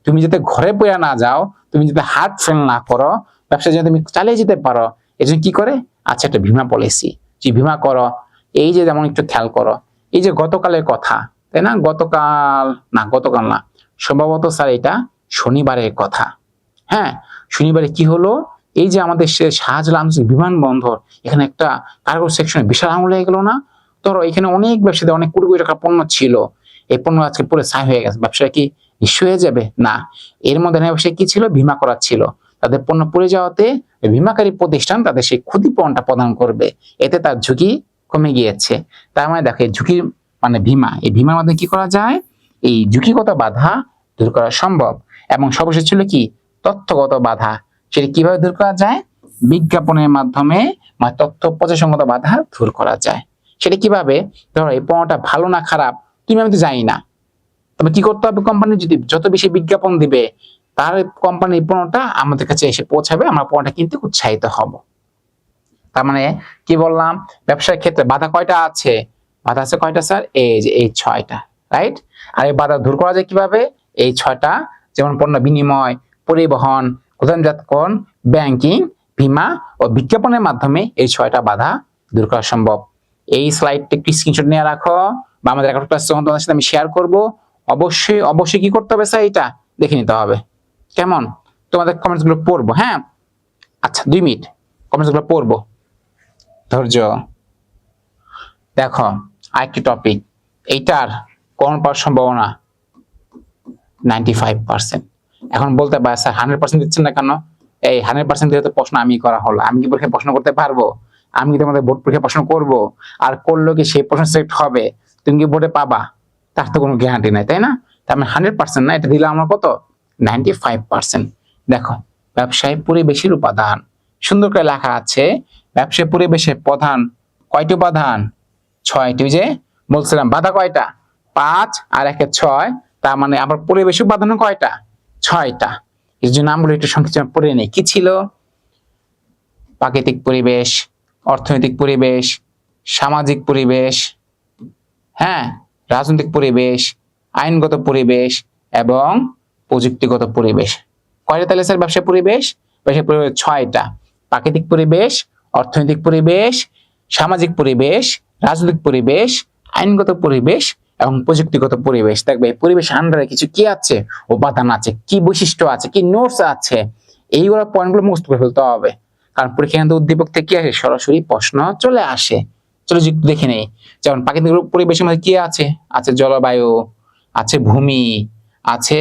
S1: তুমি যাতে ঘরে পড়ে না যাও, তুমি যাতে হাত ফেল না করো, ব্যবসা যাতে তুমি চালিয়ে যেতে পারো, এই জন্য কি করে, আচ্ছা একটা বীমা পলিসি, যে বীমা করো। এই যে যেমন একটু খেয়াল করো, এই যে গতকালের কথা, তাই না? গতকাল না, সম্ভবত স্যার এটা শনিবারের কথা। হ্যাঁ, শনিবারে কি হলো, এই যে আমাদের শাহজালাল আন্তর্জাতিক বিমানবন্দর, এখানে একটা কার্গো সেকশনে বিশাল আঙুল হয়ে গেল না? ধরো এখানে অনেক ব্যবসায়ীদের অনেক কোটি কোটি টাকার পণ্য ছিল, এই পণ্য আজকে পুরো ছাই হয়ে গেছে, ব্যবসা কি নিঃস্ব হয়ে যাবে? না। এর মধ্যে ব্যবসায়ী কি ছিল, বীমা করা ছিল। তাদের পণ্য পড়ে যাওয়াতে বীমাকারী প্রতিষ্ঠান তাদের সেই ক্ষতিপূরণটা প্রদান করবে, এতে তার ঝুঁকি কমে গিয়েছে। তার মানে দেখো, ঝুঁকি মানে বীমা, এই বীমার মাধ্যমে কি করা যায়, এই ঝুঁকিগত বাধা দূর করা সম্ভব। এবং সর্বশেষ ছিল কি, তথ্যগত বাধা। সেটা কিভাবে দূর করা যায়, বিজ্ঞাপনের মাধ্যমে তথ্য প্রচারসঙ্গত বাধা দূর করা যায়। সেটা কিভাবে, ধরো এই পণ্যটা ভালো না খারাপ তুমি আমি তো জানি না, তবে কি করতে হবে, কোম্পানি যদি যত বেশি বিজ্ঞাপন দিবে, তার কোম্পানির পণ্যটা আমাদের কাছে এসে পৌঁছাবে, আমরা পণ্যটা কিনতে উৎসাহিত হব। তার মানে কি বললাম, ব্যবসার ক্ষেত্রে বাধা কয়টা আছে? বাধা আছে কয়টা স্যার? এই যে এই 6টা, রাইট? আর এই বাধা দূর করা যায় কিভাবে? এই 6টা, যেমন পণ্য বিনিময়, পরিবহন, প্রধানজাতকরণ, ব্যাংকিং, বীমা ও বিজ্ঞাপনের মাধ্যমে এই 6টা বাধা দূর করা সম্ভব। এই স্লাইডটা একটু স্ক্রিনশট নিয়ে রাখো, বা আমাদের একটা ক্লাস যখন তোমাদের সাথে আমি শেয়ার করব, অবশ্যই কি করতে হবে স্যার, এটা দেখে নিতে হবে। কেমন? তোমাদের কমেন্টস গুলো পড়বো, হ্যাঁ? আচ্ছা 2 মিনিট, কমেন্টস গুলো পড়বো, ধৈর্য। দেখো আরেকটি টপিক, এইটার কোন পাওয়ার সম্ভাবনা 95%। এখন বলতে পারে স্যার 100% দিচ্ছেন না কেন? এই 100% দিলে তো প্রশ্ন আমি করা হলো, আমি কি পরীক্ষায় প্রশ্ন করতে পারবো? আমি কি তোমাদের বোর্ড পরীক্ষায় প্রশ্ন করব? আর করলেও কি সেই প্রশ্ন সিলেক্ট হবে? তুমি কি বোর্ডে পাবা? তার তো কোনো গ্যারান্টি নাই, তাই না? তার মানে 100% না, এটা দিলে আমরা কত, 95%। দেখো, ব্যবসায় পরিবেশের উপাদান, সুন্দর করে লেখা আছে, ব্যবসায় পরিবেশের প্রধান কয়টি উপাদান? 6টি। যে বলছিলাম বাধা কয়টা? 5 আর 1 6, তার মানে আবার পরিবেশ উপাদান কয়টা? 6টা। এর জন্য নামগুলো একটু সংক্ষিপ্ত পড়ে নেই। কি ছিল? প্রাকৃতিক পরিবেশ, অর্থনৈতিক পরিবেশ, সামাজিক পরিবেশ, হ্যাঁ, রাজনৈতিক পরিবেশ, আইনগত পরিবেশ এবং প্রযুক্তিগত পরিবেশ। কয়টা তাহলে স্যার ব্যবসায় পরিবেশ? ব্যবসায় পরিবেশ 6টা। প্রাকৃতিক পরিবেশ, অর্থনৈতিক পরিবেশ, সামাজিক পরিবেশ, রাজনৈতিক পরিবেশ, আইনগত পরিবেশ এবং প্রযুক্তিগত পরিবেশ। দেখবে এই পরিবেশ আন্ডারে কিছু কি আছে, উপাদান আছে, কি বৈশিষ্ট্য আছে, কি নোটস আছে, এইগুলো পয়েন্টগুলো মুখস্থ করে ফেলতে হবে। কারণ পরীক্ষা উদ্দীপক থেকে কি আসে, সরাসরি প্রশ্ন চলে আসে। চলো দেখে নেই। যেমন প্রাকৃতিক পরিবেশের মধ্যে কি আছে? আছে জলবায়ু, আছে ভূমি, আছে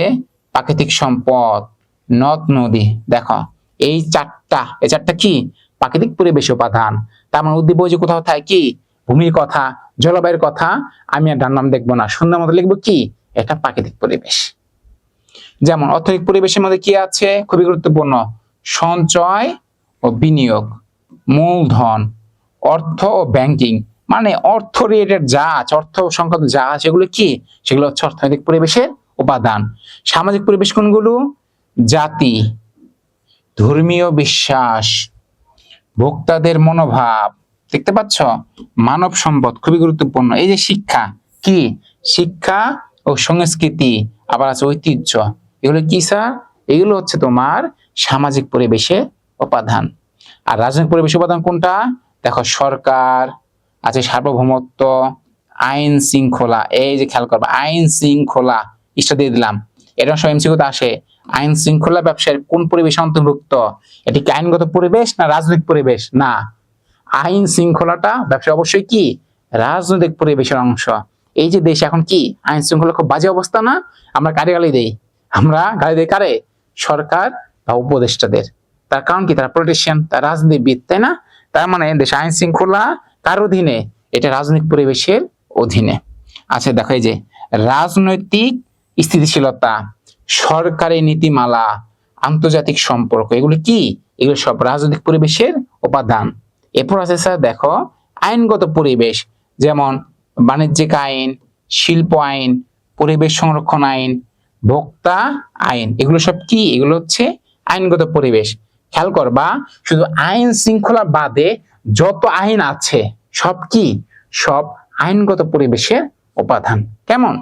S1: প্রাকৃতিক সম্পদ, নদ নদী। দেখো এই চারটা কি প্রাকৃতিক পরিবেশ উপাদান। তার মানে উদ্দীপক যে কোথাও থাকে কি, ভূমির কথা, জলবায়ুর কথা, আমি আর ডান নাম দেখবো না, সুন্দর মতো লিখবো কি, এটা প্রাকৃতিক পরিবেশ। যেমন অর্থনৈতিক পরিবেশের মধ্যে কি আছে, খুবই গুরুত্বপূর্ণ, সঞ্চয় ও বিনিয়োগ, মূলধন, অর্থ ও ব্যাংকিং, মানে অর্থ রিলেটেড যা আছে, অর্থ সংক্রান্ত যা আছে সেগুলো কি, সেগুলো হচ্ছে অর্থনৈতিক পরিবেশের উপাদান। সামাজিক পরিবেশ কোনগুলো? জাতি, ধর্মীয় বিশ্বাস, ভোক্তাদের মনোভাব, দেখতে পাচ্ছ, মানব সম্পদ, খুবই গুরুত্বপূর্ণ। এই যে শিক্ষা, কি শিক্ষা ও সংস্কৃতি, আবার আছে ঐতিহ্য, এগুলো কি স্যার? এগুলো হচ্ছে তোমার সামাজিক পরিবেশের উপাদান। আর রাজনৈতিক পরিবেশ উপাদান কোনটা? দেখো সরকার আছে, সার্বভৌমত্ব, আইন শৃঙ্খলা, এই যে খেয়াল করবা, আইন শৃঙ্খলা ইস্টা দিয়ে দিলাম। এটা সব এমসিকিউতে আসে। আইন শৃঙ্খলা ব্যবসায়ের কোন পরিবেশ অন্তর্ভুক্ত? এটি কি আইনগত পরিবেশ না রাজনৈতিক পরিবেশ? না, আইন শৃঙ্খলাটা ব্যবসা অবশ্যই কি রাজনৈতিক পরিবেশের অংশ। এই যে দেশে এখন কি আইন শৃঙ্খলা খুব বাজে অবস্থা না? আমরা কারে গালি দেই? আমরা গালি দেই কারে? সরকার বা উপদেষ্টাদের। তার কারণ কি, তারা পলিটিশিয়ান, তারা রাজনীতিবিদ, তাই না? তার মানে দেশে আইন শৃঙ্খলা কার অধীনে? এটা রাজনৈতিক পরিবেশের অধীনে। আচ্ছা দেখো, এই যে রাজনৈতিক স্থিতিশীলতা, সরকারি নীতিমালা, আন্তর্জাতিক সম্পর্ক, এগুলো কি? এগুলো সব রাজনৈতিক পরিবেশের উপাদান। এরপর আছে স্যার দেখো আইনগত পরিবেশ, যেমন বাণিজ্যিক আইন, শিল্প আইন, পরিবেশ সংরক্ষণ আইন, ভোক্তা আইন, এগুলো সব কি? এগুলো হচ্ছে আইনগত পরিবেশ। খেয়াল করবা, শুধু আইন শৃঙ্খলা বাদে যত আইন আছে সব কি? সব আইনগত পরিবেশের উপাদান। কেমন?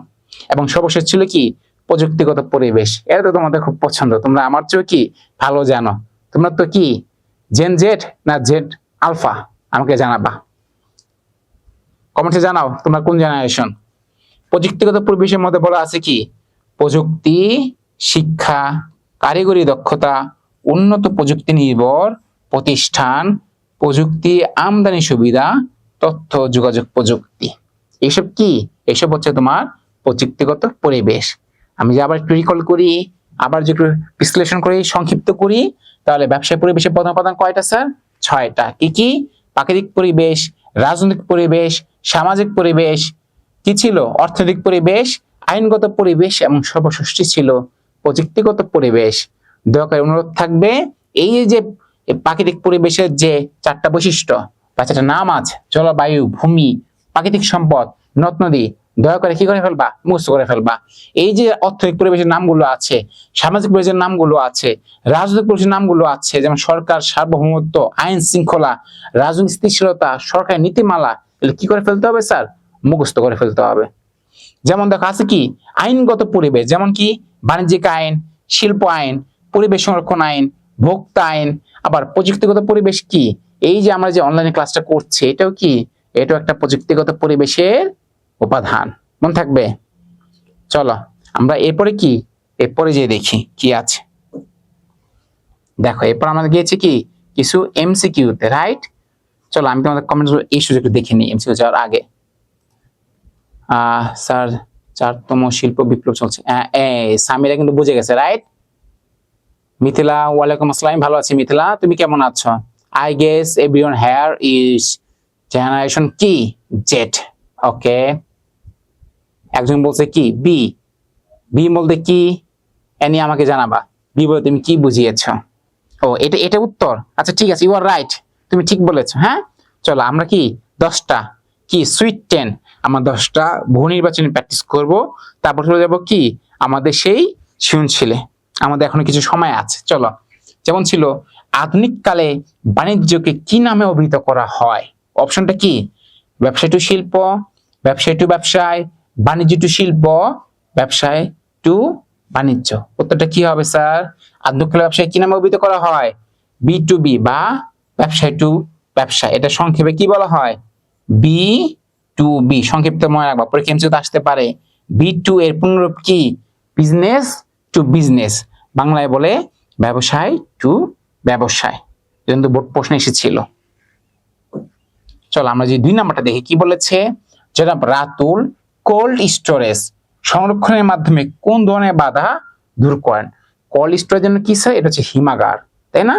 S1: এবং সর্বশেষ ছিল কি? প্রযুক্তিগত পরিবেশ। এটা তো তোমাদের খুব পছন্দ, তোমরা আমার চেয়েও কি ভালো জানো। তোমরা তো কি জেন জেড না জেড আলফা? আমাকে জানাবা, কমেন্টে জানাও তোমরা কোন জেনারেশন। প্রযুক্তিগত পরিবেশের মধ্যে বলা আছে কি? প্রযুক্তি, শিক্ষা, কারিগরি দক্ষতা, উন্নত প্রযুক্তি নির্ভর প্রতিষ্ঠান, প্রযুক্তি আমদানি সুবিধা, তথ্য যোগাযোগ প্রযুক্তি। এইসব কি? এইসব হচ্ছে তোমার প্রযুক্তিগত পরিবেশ। আমি যে আবার একটু রিকল করি, আবার যে একটু বিশ্লেষণ করি, সংক্ষিপ্ত করি, তাহলে ব্যবসায় পরিবেশের প্রধান উপাদান কয়টা স্যার? 6টা। কি কি? প্রাকৃতিক পরিবেশ, রাজনৈতিক পরিবেশ, সামাজিক পরিবেশ, কি ছিল? অর্থনৈতিক পরিবেশ, আইনগত পরিবেশ, এবং সর্বশেষটি ছিল প্রযুক্তিগত পরিবেশ। দয়া করে অনুরোধ থাকবে, এই যে প্রাকৃতিক পরিবেশের যে 4টা বৈশিষ্ট্য বা 4টা নাম আছে, জলবায়ু, ভূমি, প্রাকৃতিক সম্পদ, নদ নদী, দয়া করে কি করে ফেলবা? মুখস্থ করে ফেলবা। এই যে অর্থনৈতিক পরিবেশের নামগুলো আছে, সামাজিক পরিবেশের নামগুলো আছে, রাজনৈতিক পরিবেশের নামগুলো আছে, যেমন সরকার সার্বভৌমত্ব, আইন শৃঙ্খলা, রাজনৈতিক স্থিতিশীলতা, সরকারি নীতিমালা, এগুলো কি করে ফেলতে হবে স্যার? মুখস্থ করে ফেলতে হবে। যেমন দেখো আছে কি? আইনগত পরিবেশ, যেমন কি? বাণিজ্যিক আইন, শিল্প আইন, পরিবেশ সংরক্ষণ আইন, ভোক্তা আইন। আবার প্রযুক্তিগত পরিবেশ কি? এই যে আমরা যে অনলাইনে ক্লাসটা করছি, এটাও কি? এটাও একটা প্রযুক্তিগত পরিবেশের উপাদান। মনে থাকবে? চলো আমরা এরপরে কি? এরপরে যে দেখি কি আছে। দেখো এরপর আমরা গিয়েছি কি? কিছু এমসিকিউ তে, রাইট? চলো আমি তোমাদের কমেন্ট এই সুযোগটা দেখে নিই এমসিকিউ যাওয়ার আগে। স্যার 4তম শিল্প বিপ্লব চলছে, সামিরা কিন্তু বুঝে গেছে, রাইট? মিথিলা, ওয়ালাইকুম আসসালাম, ভালো আছি মিথিলা, তুমি কেমন আছো? I guess everyone hair is generation কি? জেড। ওকে, একজন বলছে কি? বি। বি বলতে কি? এনি আমাকে জানাবা। বি বলতে তুমি কি বুঝিয়েছ? ও, এটা উত্তর। আচ্ছা ঠিক আছে, ইউ আর রাইট, তুমি ঠিক বলেছো। হ্যাঁ, চলো আমরা কি 10টা কি সুইট 10, আমরা 10টা বহু নির্বাচনী প্র্যাকটিস করব, তারপর চলে যাব কি আমাদের সেই সৃজনশীলে। আমাদের এখনো কিছু সময় আছে। চলো, যেমন ছিল আধুনিক কালে বাণিজ্যকে কি নামে অভিহিত করা হয়? অপশনটা কি? ব্যবসায় টু শিল্প, ব্যবসায় টু ব্যবসায়, বাণিজ্য টু শিল্প, ব্যবসায় টু বাণিজ্য। উত্তরটা কি হবে স্যার? আধুনিক কালে ব্যবসায় কি নামে অভিহিত করা হয়? বি টু বি বা ব্যবসায় টু ব্যবসা। এটা সংক্ষেপে কি বলা হয়? B to B. সংক্ষিপ্ত মনে রাখবা, পরীক্ষা এমসিকিউ আসতে পারে। বি টু এর পূর্ণরূপ কি? বিজনেস টু বিজনেস, বাংলায় বলে ব্যবসায় টু ব্যবসায়। কিন্তু বোর্ড প্রশ্ন এসেছিল। চলো আমরা যে 2 নাম্বারটা দেখি কি বলেছে। জনাব রাতুল কোল্ড স্টোরেজ সংরক্ষণের মাধ্যমে কোন ধরনের বাধা দূর করেন? কোল্ড স্টোরেজ জন্য কি স্যার? এটা হচ্ছে হিমাগার, তাই না?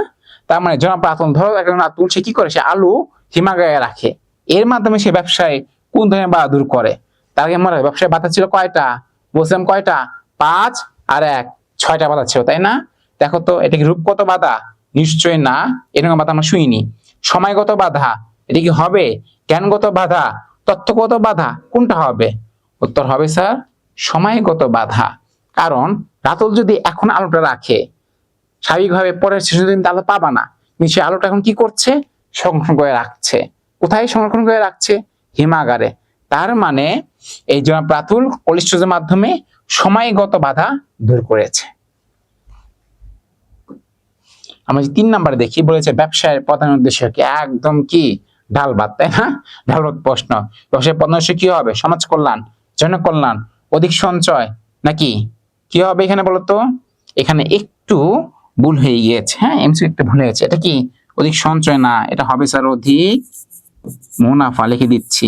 S1: তার মানে জনাব রাতুল, ধরো একজন রাতুল, সে কি করে? সে আলু হিমাগারে রাখে, এর মাধ্যমে সে ব্যবসায় কোন ধরনের বাধা দূর করে? তার আগে আমার ব্যবসায় বাধা ছিল কয়টা? বলছিলাম কয়টা? 5 আর 1, 6টা বাধা ছিল, তাই না? দেখো তো, এটা কি রূপগত বাধা? নিশ্চয় না, এরকম বাধা আমরা শুনিনি। সময়গত বাধা, এটা কি হবে? জ্ঞানগত বাধা, তথ্যগত বাধা, কোনটা হবে? উত্তর হবে স্যার সময়গত বাধা। কারণ রাতুল যদি এখন আলোটা রাখে, স্বাভাবিকভাবে পরের সেদিন আলো পাবা না, কিন্তু সে আলোটা এখন কি করছে? সংরক্ষণ করে রাখছে। কোথায় সংরক্ষণ করে রাখছে? হিমাগারে। তার মানে এই জনাব রাতুল কোল্ড স্টোরেজের মাধ্যমে সময়গত বাধা দূর করেছে। আমরা 3 নাম্বার দেখি, বলেছে ব্যবসায়ের প্রধান উদ্দেশ্য কি? একদম কি ডাল ভাত, তাই না? ডাল ভাত প্রশ্ন। ব্যবসায়ের প্রধান উদ্দেশ্য কি হবে? সমাজ কল্যাণ, জনকল্যাণ, অধিক সঞ্চয়, নাকি কি হবে এখানে বলতো? এখানে একটু ভুল হয়ে গিয়েছে। হ্যাঁ, এমসিকিউ একটু ভুল হয়েছে। এটা কি? অধিক সঞ্চয় না, এটা হবে স্যার অধিক মুনাফা। লিখে দিচ্ছি।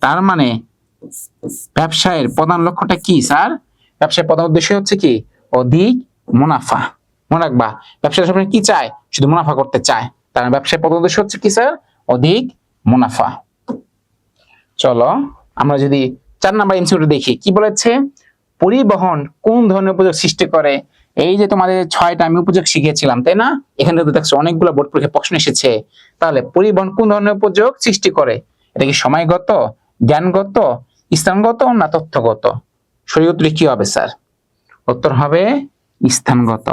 S1: তার মানে ব্যবসায়ের প্রধান লক্ষ্যটা কি স্যার? ব্যবসায়ের প্রধান উদ্দেশ্য হচ্ছে কি? অধিক মুনাফা। মনে রাখবা, ব্যবসায়ী সবসময় কি চায়? শুধু মুনাফা করতে চায়। তার ব্যবসায় প্রধান উদ্দেশ্য হচ্ছে কি স্যার? অধিক মুনাফা। চলো আমরা যদি 4 নাম্বার এমসিকিউটা দেখি কি বলেছে। পরিবহন কোন ধরনের উপযোগ সৃষ্টি করে? এই যে তোমাদের 6টা আমি উপযোগ শিখিয়েছিলাম, তাই না? এখানে তো দেখছো অনেকগুলো বোর্ড পরীক্ষায় প্রশ্ন এসেছে। তাহলে পরিবহন কোন ধরনের উপযোগ সৃষ্টি করে? এটা কি সময়গত, জ্ঞানগত, স্থানগত না তথ্যগত? সঠিক উত্তর কি হবে স্যার? উত্তর হবে স্থানগত।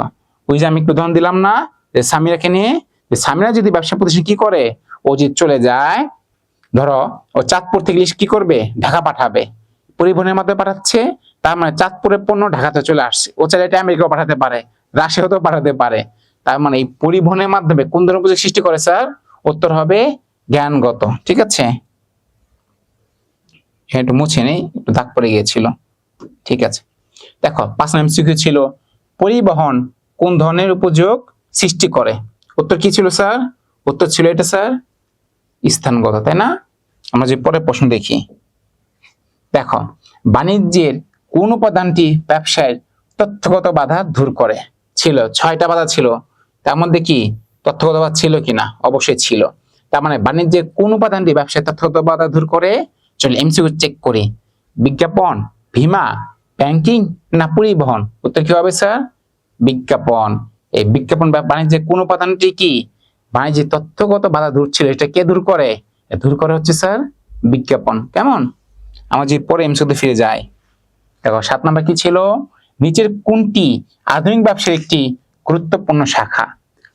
S1: ওই যে আমি একটু উদাহরণ দিলাম না, যে সামিরাকে নিয়ে, যে সামিরা যদি ব্যবসা প্রতিষ্ঠান কি করে, ও যে চলে যায়, ধরো ও চাঁদপুর থেকে কি করবে, ঢাকা পাঠাবে, পরিবহনের মাধ্যমে পাঠাচ্ছে, তার মানে চাঁদপুরের পণ্য ঢাকাতে চলে আসছে। ও চাইলে এটা আমেরিকাও পাঠাতে পারে, রাশিয়াতেও পাঠাতে পারে। তার মানে এই পরিবহনের মাধ্যমে কোন ধরনের উপযোগ সৃষ্টি করে স্যার? উত্তর হবে জ্ঞানগত। ঠিক আছে, একটু মুছে নেই, একটু দাগ পড়ে গিয়েছিল। ঠিক আছে, দেখো 5 নম্বর এমসিকিউ ছিল পরিবহন কোন ধরনের উপযোগ সৃষ্টি করে? উত্তর কি ছিল স্যার? উত্তর ছিল এটা স্যার স্থানগত, তাই না? আমরা যে পরের প্রশ্ন দেখি, দেখো বাণিজ্যের কোন উপাদানটি ব্যবসায়ের তথ্যগত বাধা দূর করে? ছিল 6টা বাধা ছিল, তার মধ্যে কি তথ্যগত বাধা ছিল কিনা? অবশ্যই ছিল। তার মানে বাণিজ্যের কোন উপাদানটি ব্যবসায়ের তথ্যগত বাধা দূর করে? চলো এমসিকিউ চেক করি। বিজ্ঞাপন, বীমা, ব্যাংকিং না পরিবহন? উত্তর কি হবে স্যার? বিজ্ঞাপন। এই বিজ্ঞাপন বা বাণিজ্যের কোন উপাদানটি কি বাণিজ্যের তথ্যগত বাধা দূর ছিল? এটা কে দূর করে? দূর করে হচ্ছে স্যার বিজ্ঞাপন। কেমন? আমার যে পরে এমসিকিউতে ফিরে যায়, দেখো 7 নাম্বার কি ছিল? নিচের কোনটি আধুনিক ব্যবসার একটি গুরুত্বপূর্ণ শাখা?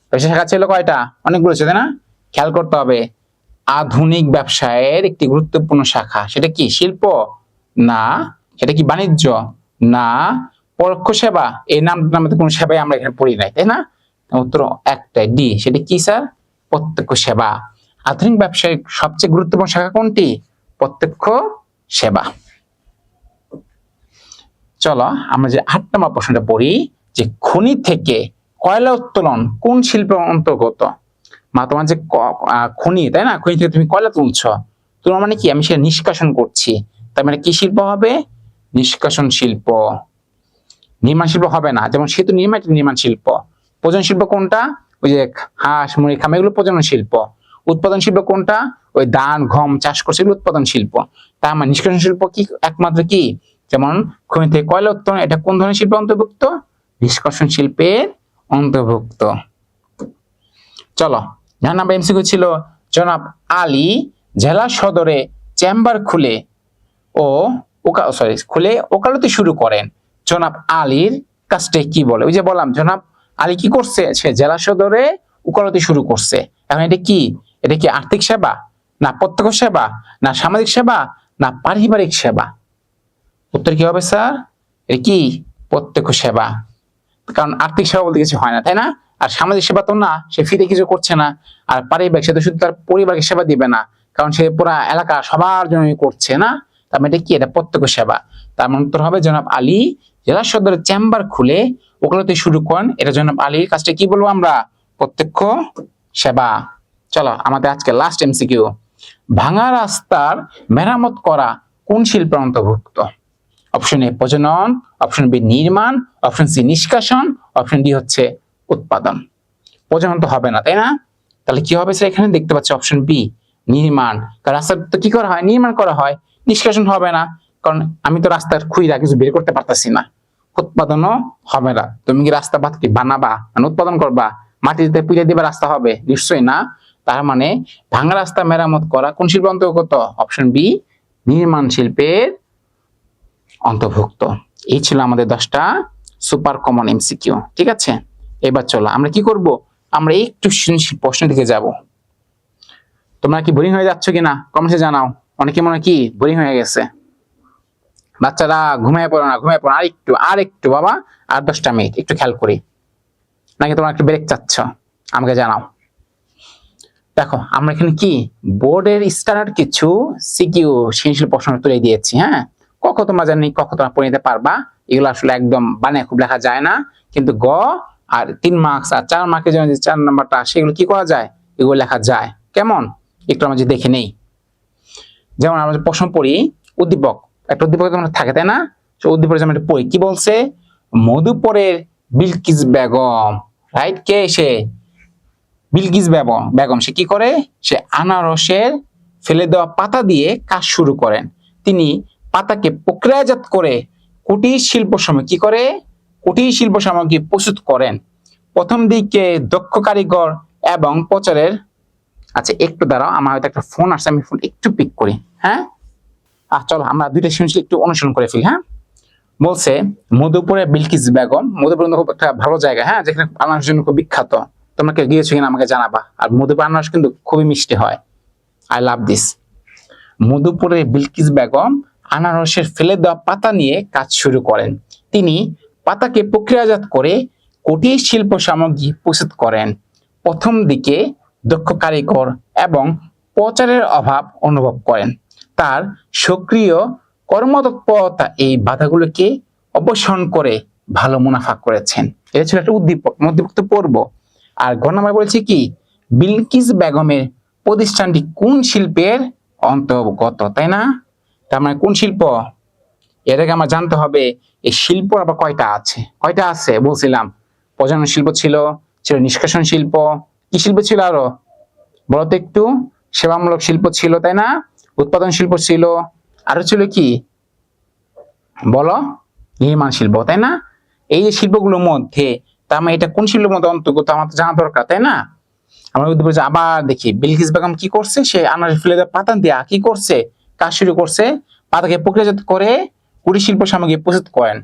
S1: ব্যবসা শাখা ছিল কয়টা? অনেকগুলো ছিল, তাই না? খেয়াল করতে হবে, আধুনিক ব্যবসায়ের একটি গুরুত্বপূর্ণ শাখা, সেটা কি শিল্প না, সেটা কি বাণিজ্য না, পরোক্ষ সেবা? এই নামটার মধ্যে কোনো সেবাই আমরা এখানে পড়ি নাই, তাই না? উত্তর একটাই, ডি। সেটা কি স্যার? প্রত্যক্ষ সেবা। আধুনিক ব্যবসায়ের সবচেয়ে গুরুত্বপূর্ণ শাখা কোনটি? প্রত্যক্ষ সেবা। চলো আমরা যে 8 নম্বর প্রশ্নটা পড়ি, যে খনি থেকে কয়লা উত্তোলন কোন শিল্পের অন্তর্গত? মা তোমার যে খনি, তাই না, খনি থেকে তুমি কয়লা তুলছো, তোমার মানে কি আমি সেটা নিষ্কাশন করছি, তার মানে কি শিল্প হবে? নিষ্কাশন শিল্প। নির্মাণ শিল্প হবে না, যেমন সেতু নির্মাণ, নির্মাণ শিল্প। প্রজনন শিল্প কোনটা? ওই যে হাঁস মুরগি খামা, এগুলো প্রজনন শিল্প। উৎপাদন শিল্প কোনটা? ওই ধান গম চাষ করছে, এগুলো উৎপাদন শিল্প। তার মানে নিষ্কাশন শিল্প কি একমাত্র কি, যেমন খনি থেকে কয়লা উত্তোলন, এটা কোন ধরনের শিল্পের অন্তর্ভুক্ত? নিষ্কাশন শিল্পের অন্তর্ভুক্ত। চলো 9 নাম্বার এমসিকিউ ছিল জনাব আলী জেলা সদরে চেম্বার খুলে ওকালতি শুরু করেন, জনাব আলীর কাজটা কি বলে? ওই যে বললাম জনাব আলী কি করছে, সে জেলা সদরে ওকালতি শুরু করছে। এখন এটা কি? এটা কি আর্থিক সেবা না প্রত্যক্ষ সেবা না সামাজিক সেবা না পারিবারিক সেবা? উত্তর কি হবে স্যার? এটা কি প্রত্যক্ষ সেবা, কারণ আর্থিক সেবা বলতে কিছু হয় না, তাই না? আর সামাজিক সেবা তো না, সে ফ্রিতে কিছু করছে না। আর পারিবারিক, সে তো শুধু তার পরিবারকে সেবা দিবে না, কারণ সে পুরো এলাকা সবার জন্য করছে না। তার মানে এটা কি? এটা প্রত্যক্ষ সেবা। তার মানে উত্তর হবে জনাব আলী জেলা সদরে চেম্বার খুলে ওকালতি শুরু করেন, এটা জনাব আলীর কাজটা কি বলবো আমরা? প্রত্যক্ষ সেবা। চলো আমাদের আজকে লাস্ট এমসিকিউ, ভাঙা রাস্তার মেরামত করা কোন শিল্পের অন্তর্ভুক্ত? অপশন এ প্রজনন, অপশন বি নির্মাণ, অপশন সি নিষ্কাশন, অপশন ডি হচ্ছে উৎপাদন। প্রজনন তো হবে না, তাই না? তাহলে কি হবে স্যার? এখানে দেখতে পাচ্ছি অপশন বি নির্মাণ। কারণ রাস্তা তো কি করা হয়? নির্মাণ করা হয়। নিষ্কাশন হবে না, কারণ আমি তো রাস্তার খুঁড়া কিছু বের করতে পারতাছি না। উৎপাদনও হবে না। তুমি কি রাস্তা বানাবা, মানে উৎপাদন করবা, মাটিতে পুঁতে দিবা, রাস্তা হবে? নিশ্চয়ই না। তার মানে ভাঙা রাস্তা মেরামত করা কোন শিল্পের অন্তর্গত? অপশন বি নির্মাণ শিল্পের অন্তর্ভুক্ত। এই ছিল আমাদের 10টা সুপার কমন এমসিকিউ। ঠিক আছে, এবার চলো আমরা কি করব, আমরা একটু সৃজনশীল প্রশ্ন দিকে যাব। তোমরা কি বোরিং হয়ে যাচ্ছ কিনা কমেন্টে জানাও। অনেকে মনে কি বোরিং হয়ে গেছে, বাচ্চারা ঘুমিয়ে পড়ো না, ঘুমিয়ে পড়ো, আর একটু বাবা, আর 10টা মিনিট একটু খেয়াল করি, নাকি তোমরা একটু ব্রেক চাচ্ছ? আমাকে জানাও। দেখো আমরা এখানে কি বোর্ডের স্ট্যান্ডার্ড কিছু সিকিউ সৃজনশীল প্রশ্ন তুলে দিয়েছি। হ্যাঁ, কখন তোমরা জানি, কখন তোমরা পড়ে নিতে পারবা, এগুলো আসলে একদম বানিয়ে খুব লেখা যায় না, কিন্তু গ আর 3 মার্কস আর 4 মার্কের জন্য যে 4 নাম্বারটা সেগুলো কি করা যায়, এগুলো লেখা যায়। কেমন? একটু আমরা যদি দেখে নেই। যেমন আমরা যে প্রশ্ন পড়ি, উদ্দীপক, একটা উদ্দীপক তোমরা থাকে, তাই না? তো উদ্দীপক যেমন একটা পড়ি, কি বলছে? মধুপুরের বিলকিস বেগম, রাইট? কে সে? বিলকিস বেগম। সে কি করে? সে আনারসের ফেলে দেওয়া পাতা দিয়ে কাজ শুরু করেন। তিনি পাতাকে প্রক্রিয়াজাত করে কুটির শিল্প সামগ্রী কি করে? কুটির শিল্প সামগ্রী প্রস্তুত করেন। প্রথম দিকে দক্ষ কারিগর এবং প্রচারের, আচ্ছা একটু দাঁড়াও, আমার হয়তো একটা ফোন আসছে, আমি ফোন একটু পিক করি। হ্যাঁ, চলো আমরা দুইটা সৃজনশীল একটু অনুসরণ করে ফেলি। হ্যাঁ, বলছে মধুপুরে বিলকিস বেগম। মধুপুর খুব একটা ভালো জায়গা, হ্যাঁ, যেখানে আনারসের জন্য খুব বিখ্যাত। তোমরা কে গিয়েছো কিনা আমাকে জানাবা। আর মধুপুর আনারস কিন্তু খুবই মিষ্টি হয়। I love this. মধুপুরে বিলকিস বেগম আনারসের ফেলে দেওয়া পাতা নিয়ে কাজ শুরু করেন। তিনি পাতাকে প্রক্রিয়াজাত করে কুটির শিল্প সামগ্রী প্রস্তুত করেন। প্রথম দিকে দক্ষ কারিগর এবং প্রচারের অভাব অনুভব করেন। তার সক্রিয় কর্মতৎপরতা এই বাধাগুলোকে অবসান করে ভালো মুনাফা করেছেন। এটা ছিল একটা উদ্দীপক পর্ব। আর ঘ নাম্বার বলেছে কি, বিলকিস বেগমের প্রতিষ্ঠানটি কোন শিল্পের অন্তর্গত, তাই না? তার মানে কোন শিল্প, এটাকে আমার জানতে হবে। এই শিল্প আবার কয়টা আছে বলছিলাম। প্রজনন শিল্প ছিল নিষ্কাশন শিল্প, কি শিল্প ছিল আরো বলতো একটু? সেবামূলক শিল্প ছিল, তাই না? উৎপাদন শিল্প ছিল, আরো ছিল কি বলো? নির্মাণ শিল্প, তাই না? এই যে শিল্পগুলোর মধ্যে তার মানে এটা কোন শিল্পের মধ্যে অন্তর্গত আমার তো জানা দরকার, তাই না? আমরা আবার দেখি বিলকিস বেগম কি করছে, সে আনারস ফেলে দেওয়া পাতা দিয়া কি করছে, কাজ শুরু করছে। পাতাকে প্রক্রিয়াজাত করে কুটির শিল্প সামগ্রী প্রস্তুত করেন।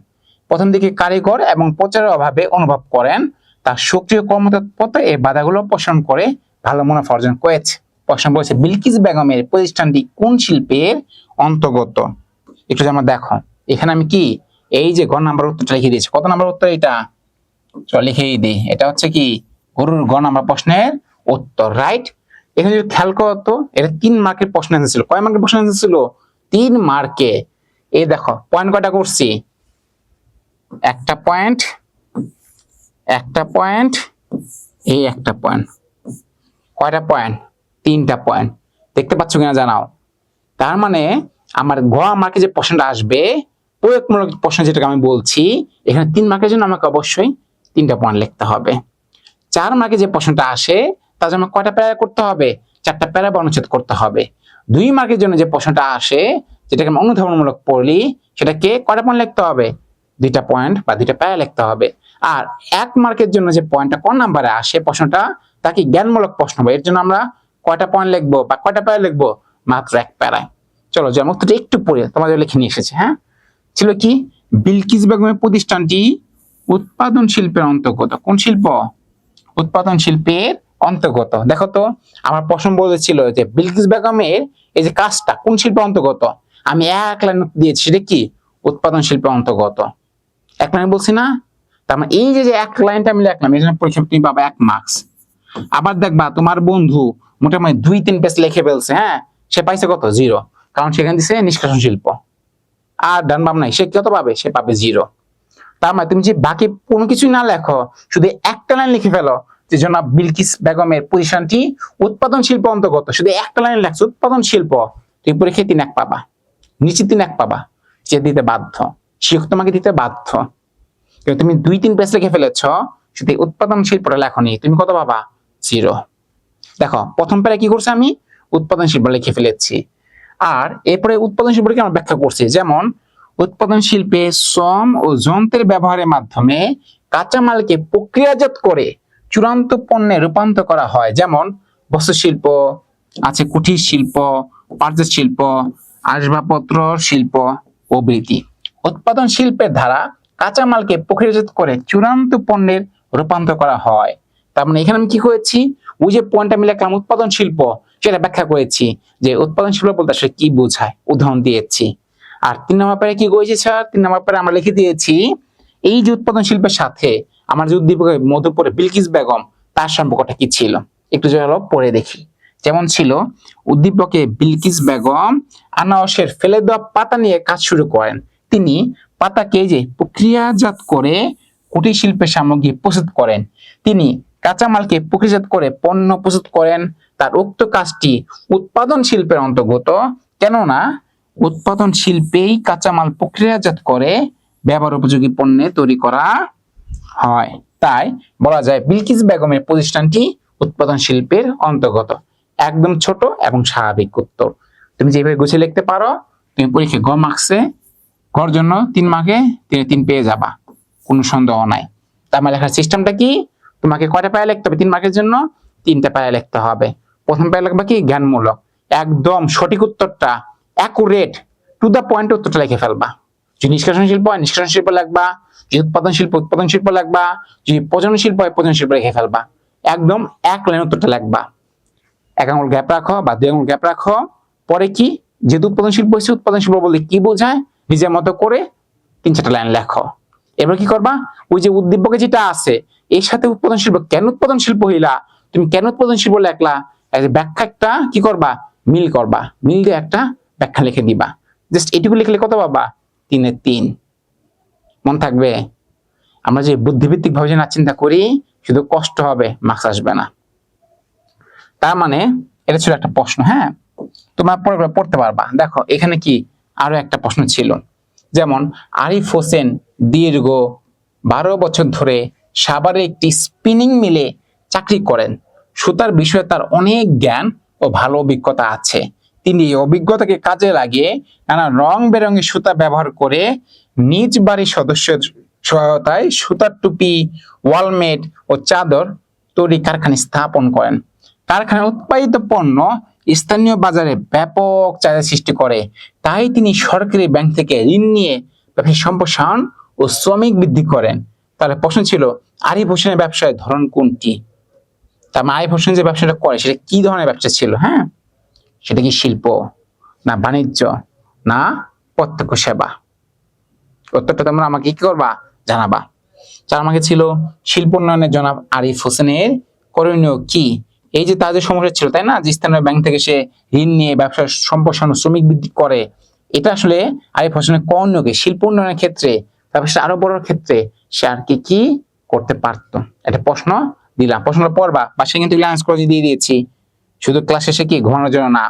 S1: প্রথম দিকে কারিগর এবং প্রচারের অভাবে অনুভব করেন। তার সক্রিয় কর্মতৎপরতা এই বাধাগুলো পোষণ করে ভালো মুনাফা অর্জন করেছে। প্রশ্ন বলছে বিলকিস বেগমের প্রতিষ্ঠানটি কোন শিল্পের অন্তর্গত। একটু যেমন দেখো এখানে আমি কি এই যে ঘ নাম্বার উত্তরটা লিখে দিয়েছি। কত নাম্বার উত্তর এটা? চল লিখেই দিই। এটা হচ্ছে কি গরুর ঘ নাম্বার প্রশ্নের উত্তর, রাইট? এখানে যদি খেয়াল করো তো এটা 3 মার্কের প্রশ্ন ছিল। কয় মার্কের প্রশ্ন ছিল? 3 মার্কে। এই দেখো পয়েন্ট কয়টা করছি? একটা পয়েন্ট, একটা পয়েন্ট, এই একটা পয়েন্ট। কয়টা পয়েন্ট? 3টা পয়েন্ট। দেখতে পাচ্ছ কিনা জানাও। তার মানে আমার ঘ মার্কে যে প্রশ্নটা আসবে প্রয়োগমূলক প্রশ্ন যেটাকে আমি বলছি, এখানে 3 মার্কের জন্য আমাকে অবশ্যই 3টা পয়েন্ট লিখতে হবে। 4 মার্কে যে প্রশ্নটা আসে তার জন্য কয়টা প্যারা করতে হবে? 4টা প্যারা বা অনুচ্ছেদ করতে হবে। 2 মার্কের জন্য যে প্রশ্নটা আসে যেটাকে আমি অনুধাবনমূলক পড়লি সেটাকে কয়টা পয়েন্ট লিখতে হবে? 2টা পয়েন্ট বা 2টা প্যারা লিখতে হবে। আর 1 মার্কের জন্য যে পয়েন্টটা কোন নাম্বারে আসে প্রশ্নটা, তাকে জ্ঞানমূলক প্রশ্ন হবে। এর জন্য আমরা কয়টা পয়েন্ট লিখবো বা কয়টা প্যারা লিখবো? মাত্র 1 প্যারায়। চলো যে উত্তরটা একটু পড়ে তোমাদের লিখে নিয়ে এসেছে। হ্যাঁ, ছিল কি বিলকিস বেগমের প্রতিষ্ঠানটি উৎপাদন শিল্পের অন্তর্গত। কোন শিল্প? উৎপাদন শিল্পের অন্তর্গত। দেখো তো আমার প্রশ্ন বলেছিল যে বিলকিস বেগমের এই যে কাজটা কোন শিল্পের অন্তর্গত, আমি 1 লাইন দিয়েছি, সেটা কি উৎপাদন শিল্পের অন্তর্গত। 1 লাইন বলছি না? তার মানে এই যে 1 লাইনটা আমি লিখলাম এই জন্য পরীক্ষা তুমি পাবা 1 মার্কস। আবার দেখবা তোমার বন্ধু মোটামুটি 2-3 পেজ লিখে ফেলছে, হ্যাঁ, সে পাইছে কত? 0। কারণ সেখানে দিছে নিষ্কাশন শিল্প। আর ডান বাম নাই, সে কত পাবে? সে পাবে 0। তার মানে তুমি যে বাকি কোনো কিছুই না লেখো, শুধু একটা লাইন লিখে ফেলো যে জনাব বিলকিস বেগমের প্রতিষ্ঠানটি উৎপাদন শিল্প অন্তর্গত, শুধু একটা লাইন লেখছো উৎপাদন শিল্প, তুমি পরীক্ষায় 3 পাবা, নিচে 3 পাবা। সে দিতে বাধ্য, শিক্ষক তোমাকে দিতে বাধ্য। কিন্তু তুমি 2-3 পেজ লিখে ফেলেছ, শুধু উৎপাদন শিল্পটা লেখনি, তুমি কত পাবা? 0। দেখো প্রথম প্যারা কি করছে, আমি উৎপাদন শিল্প লিখে ফেলেছি। আর এরপরে উৎপাদন শিল্পকে আমরা ব্যাখ্যা করছি। যেমন উৎপাদন শিল্পে শ্রম ও যন্ত্রের ব্যবহারের মাধ্যমে কাঁচামালকে প্রক্রিয়াজাত করে চূড়ান্ত পণ্যে রূপান্তর করা হয়। যেমন বস্ত্র শিল্প আছে, কুটির শিল্প, পাটজাত শিল্প, আসবাবপত্র শিল্প প্রভৃতি। উৎপাদন শিল্পের দ্বারা কাঁচামালকে প্রক্রিয়াজাত করে চূড়ান্ত পণ্যের রূপান্তর করা হয়। তার মানে এখানে আমি কি করেছি, ওই যে পয়েন্টটা আমি লিখলাম উৎপাদন শিল্প, সেটা ব্যাখ্যা করেছি যে উৎপাদন শিল্প বলতে আসলে কি বোঝায়, উদাহরণ দিয়েছি। আর 3 নম্বর পারে কি করেছি স্যার? 3 নম্বর পারে আমরা লিখে দিয়েছি এই যে উৎপাদন শিল্পের সাথে আমার যে উদ্দীপক মধুপুরে বিলকিস বেগম, তার সম্পর্কটা কি ছিল একটু চলো পড়ে দেখি। যেমন ছিল উদ্দীপকে বিলকিস বেগম আনারসের ফেলে দেওয়া পাতা নিয়ে কাজ শুরু করেন। তিনি পাতাকে যে প্রক্রিয়াজাত করে কুটির শিল্পের সামগ্রী প্রস্তুত করেন। তিনি কাঁচামালকে প্রক্রিয়াজাত করে পণ্য প্রস্তুত করেন। তার উক্ত কাজটি উৎপাদন শিল্পের অন্তর্গত, কেননা উৎপাদন শিল্পেই কাঁচামাল প্রক্রিয়াজাত করে ব্যবহার উপযোগী পণ্যে তৈরি করা হয়। তাই বলা যায় বিলকিস বেগমের প্রতিষ্ঠানটি উৎপাদন শিল্পের অন্তর্গত। একদম ছোট এবং স্বাভাবিক উত্তর। তুমি যেভাবে গুছিয়ে লিখতে পারো, তুমি পরীক্ষায় গ মার্কসে, ঘর জন্য 3 মার্কে 3 পেয়ে যাবা, কোনো সন্দেহ নাই। তার মানে লেখার সিস্টেমটা কি, তোমাকে কয়টা পায়া লিখতে হবে? 3 মার্কের জন্য 3টা পায়া লিখতে হবে। প্রথম পায়া লিখবা কি জ্ঞানমূলক, একদম সঠিক উত্তরটা অ্যাকুরেট টু দ্য পয়েন্ট উত্তরটা লিখে ফেলবা। যদি নিষ্কাশন শিল্প হয় নিষ্কাশন শিল্প লিখবা, যদি উৎপাদন শিল্প উৎপাদন শিল্প লিখবা, যদি প্রজনন শিল্প হয় প্রজনন শিল্প লিখে ফেলবা। একদম এক লাইন উত্তরটা লিখবা, এক আঙুল গ্যাপ রাখো বা দুই আঙুল গ্যাপ রাখো। পরে কি, যেহেতু উৎপাদন শিল্প হচ্ছে উৎপাদন শিল্প বলতে কি বোঝায় নিজের মতো করে 3-4টা লাইন লেখো। এবার কি করবা, ওই যে উদ্দীপকে যেটা আছে এর সাথে উৎপাদন শিল্প কেন উৎপাদন শিল্প হইলা, তুমি কেন উৎপাদন শিল্প লেখলা, ব্যাখ্যা একটা কি করবা, মিল করবা, মিল দিয়ে একটা ব্যাখ্যা লিখে দিবা। জাস্ট এটুকু লিখলে কত পাবা, 3-এ 3। মন থাকবে? আমরা যে বুদ্ধিভিত্তিক ভাবে যে না চিন্তা করি শুধু কষ্ট হবে, মার্কস আসবে না। তার মানে এটা ছিল একটা প্রশ্ন। হ্যাঁ, তোমরা পরে পড়তে পারবা। দেখো এখানে কি আরো একটা প্রশ্ন ছিল, যেমন আরিফ হোসেন দীর্ঘ 12 বছর ধরে সাভারে একটি স্পিনিং মিলে চাকরি করেন। সুতার বিষয়ে তার অনেক জ্ঞান ও ভালো অভিজ্ঞতা আছে। তিনি এই অভিজ্ঞতাকে কাজে লাগিয়ে নানা রং বেরঙের সুতা ব্যবহার করে নিজ বাড়ির সদস্যের সহায়তায় সুতার টুপি, ওয়ালমেট ও চাদর তৈরি কারখানা স্থাপন করেন। কারখানার উৎপাদিত পণ্য স্থানীয় বাজারে ব্যাপক চাহিদা সৃষ্টি করে। তাই তিনি সরকারি ব্যাংক থেকে ঋণ নিয়ে ব্যবসায়িক সম্প্রসারণ ও শ্রমিক বৃদ্ধি করেন। তাহলে প্রশ্ন ছিল আরিফ হোসেনের ব্যবসায় ধরন কোনটি? তার মানে আরিফ হোসেন যে ব্যবসাটা করে সেটা কি ধরনের ব্যবসা ছিল? হ্যাঁ, সেটা কি শিল্প, না বাণিজ্য, না প্রত্যক্ষ সেবা? উত্তরটা তোমরা আমাকে কি করবা, জানাবা। 4 মার্কে ছিল শিল্প উন্নয়নের জনাব আরিফ হোসেনের করণীয় কি? এই যে তাদের সমস্যা ছিল তাই না, যে স্থানীয় ব্যাংক থেকে সে ঋণ নিয়ে ব্যবসার সম্প্রসারণ শ্রমিক বৃদ্ধি করে, এটা আসলে আরিফ হোসেনের করণীয় কি? শিল্প উন্নয়নের ক্ষেত্রে ব্যবসা আরো বড় ক্ষেত্রে সে আর কি কি করতে পারতো? এটা প্রশ্ন দিলাম, প্রশ্নটা পড়বা, পাশে কিন্তু লাইন্স করে দিয়ে দিয়েছি, শুধু ক্লাস শেষে কি ঘুমানোর জন্য না।